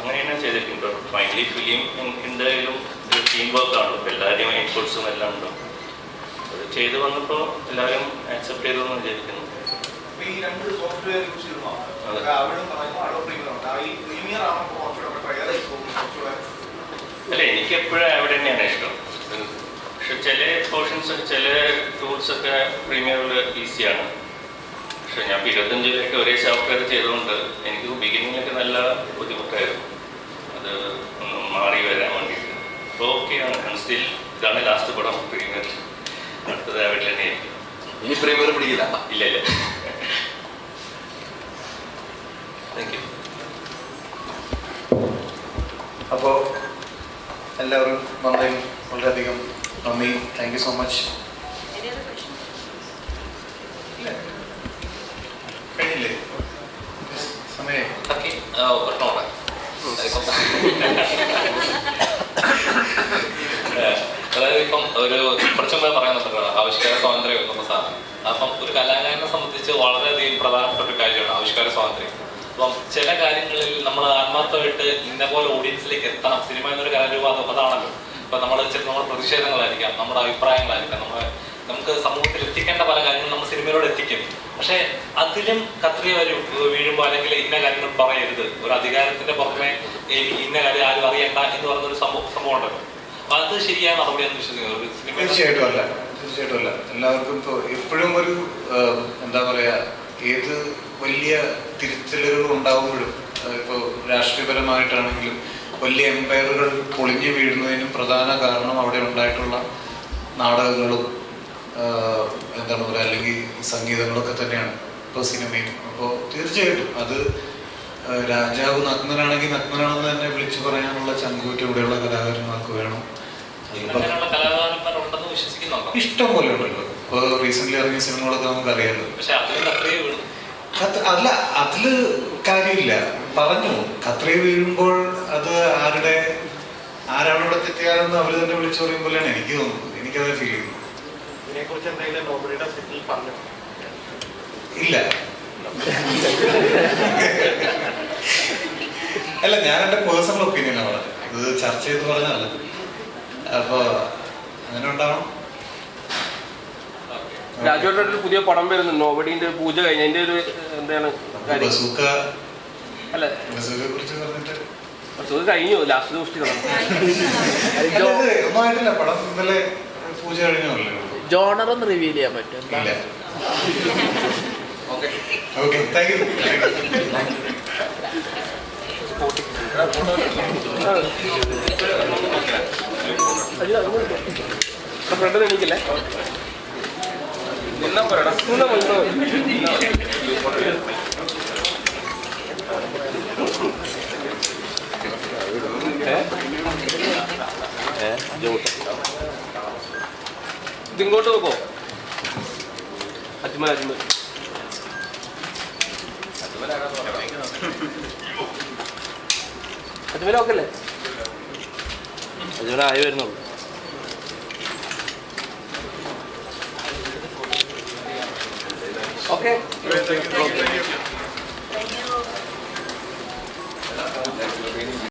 അങ്ങനെയാണ് ചെയ്തിട്ടുണ്ട്. ഫൈനലി ഫിലിം എന്തായാലും ഒരു ടീം വർക്കാണല്ലോ. എല്ലാവരുടെയും ഇൻപുട്സും എല്ലാം ഉണ്ട്. അത് ചെയ്ത് വന്നപ്പോൾ എല്ലാവരും ആക്സെപ്റ്റ് ചെയ്തു എന്ന് വിചാരിക്കുന്നു. അല്ല, എനിക്ക് എപ്പോഴും അവിടെ തന്നെയാണ് ഇഷ്ടം. പക്ഷെ ചില പോർഷൻസ് ചില ടൂൾസൊക്കെ പ്രീമിയറിൽ ഈസിയാണ്. പക്ഷെ ഞാൻ 25 ഒരേ സോഫ്റ്റ്വെയർ ചെയ്തുകൊണ്ട് എനിക്ക് ബിഗിനിങ്ങിലൊക്കെ നല്ല ബുദ്ധിമുട്ടായിരുന്നു അത് ഒന്ന് മാറി വരാൻ വേണ്ടിയിട്ട്. അപ്പോൾ ഓക്കെയാണ്. സ്റ്റിൽ ഇതാണ് ലാസ്റ്റ് പടം പ്രീമിയർ. അടുത്തത് അവിടെ തന്നെയായിരിക്കും. ഇനി പ്രീമിയർ പിടിക്കില്ല? ഇല്ല. Thank you. അപ്പോൾ എല്ലാവരും വന്നതിന് വളരെയധികം നന്ദി. Thank you so much. കഴിഞ്ഞില്ലേ സമയം? അതായത് ഇപ്പം ഒരു കുറച്ചും കൂടെ പറയുന്നുണ്ടല്ലോ ആവിഷ്കാര സ്വാതന്ത്ര്യം എന്നുള്ള സാധനം. അപ്പം ഒരു കലാകാരനെ സംബന്ധിച്ച് വളരെയധികം പ്രധാനപ്പെട്ട ഒരു കാര്യമാണ് ആവിഷ്കാര സ്വാതന്ത്ര്യം. അപ്പം ചില കാര്യങ്ങളിൽ നമ്മൾ ആത്മാർത്ഥമായിട്ട് ഇന്ന പോലെ ഓഡിയൻസിലേക്ക് എത്തണം. സിനിമ എന്നൊരു കലാരൂപം അതാണല്ലോ. ഇപ്പം നമ്മുടെ പ്രതിഷേധങ്ങളായിരിക്കാം, നമ്മുടെ അഭിപ്രായങ്ങളായിരിക്കാം, നമുക്ക് സമൂഹത്തിൽ എത്തിക്കേണ്ട പല കാര്യങ്ങളും നമ്മൾ സിനിമയിലൂടെ എത്തിക്കും. പക്ഷെ അതിലും കത്രിക വീഴുമ്പോൾ അല്ലെങ്കിൽ ഇന്ന കാര്യങ്ങൾ പറയരുത്, ഒരു അധികാരത്തിന്റെ പുറമെ ഇന്ന കാര്യം ആരും അറിയണ്ട എന്ന് പറഞ്ഞൊരു സംഭവം ഉണ്ടല്ലോ. അപ്പൊ അത് ശരിയായ നടപടിയാണെന്ന് വിശ്വസിക്കുന്നത്? തീർച്ചയായിട്ടും അല്ല. എല്ലാവർക്കും ഇപ്പോൾ എപ്പോഴും ഒരു എന്താ പറയാ, ഏത് വലിയ തിരുത്തലുകൾ ഉണ്ടാകുമ്പോഴും ഇപ്പോൾ രാഷ്ട്രീയപരമായിട്ടാണെങ്കിലും വലിയ എംപയറുകൾ പൊളിഞ്ഞു വീഴുന്നതിനും പ്രധാന കാരണം അവിടെ ഉണ്ടായിട്ടുള്ള നാടകങ്ങളും എന്താണ് പറയുക, അല്ലെങ്കിൽ സംഗീതങ്ങളൊക്കെ തന്നെയാണ് ഇപ്പോൾ സിനിമയും. അപ്പോൾ തീർച്ചയായിട്ടും അത് രാജാവ് നഗ്നനാണെങ്കിൽ നഗ്നനാണെന്ന് തന്നെ വിളിച്ചു പറയാനുള്ള ചങ്കൂറ്റം ഇവിടെയുള്ള കലാകാരന്മാർക്ക് വേണം. ഇഷ്ടം പോലെ ഉണ്ടല്ലോ. ഇപ്പോൾ റീസെന്റ് ഇറങ്ങിയ സിനിമകളൊക്കെ നമുക്കറിയാമല്ലോ. അല്ല, അതില് കാര്യമില്ല. പറഞ്ഞു കത്രിക വീഴുമ്പോൾ അത് ആരാണ് ഇവിടെ തെറ്റുകാരെന്ന് അവർ തന്നെ വിളിച്ചു പറയും പോലെയാണ് എനിക്ക് തോന്നുന്നത്. എനിക്കത് ഫീൽ ചെയ്യുന്നു. ഇല്ല. അല്ല, ഞാൻ എൻ്റെ പേഴ്സണൽ ഒപ്പീനിയനാണ് പറഞ്ഞത്. ഇത് ചർച്ച ചെയ്ത് പറഞ്ഞതല്ല. അപ്പൊ അങ്ങനെ ഉണ്ടാവണം. രാജുവേട്ടൻ്റെ ഒരു പുതിയ പടം വരുന്നു, നോബഡിന്റെ പൂജ കഴിഞ്ഞ അതിന്റെ ഒരു എന്താണ് അല്ല ബസൂക്ക കഴിഞ്ഞു, ലാസ്റ്റ് ദിവസം ഒന്നുമായിട്ടില്ല. പടം ഇന്നലെ പൂജ കഴിഞ്ഞല്ലേ. ജോണർ ഒന്ന് റിവീൽ ചെയ്യാൻ പറ്റും? Okay, thank you. ഫ്രണ്ട് എണീക്കില്ലേ? നിന്നാ പറയടാ. ഇതിങ്ങോട്ട് നോക്കോ? അജ്മൽ നോക്കല്ലേ? അജ്മലായി വരുന്നുള്ളൂ. ഓക്കെ.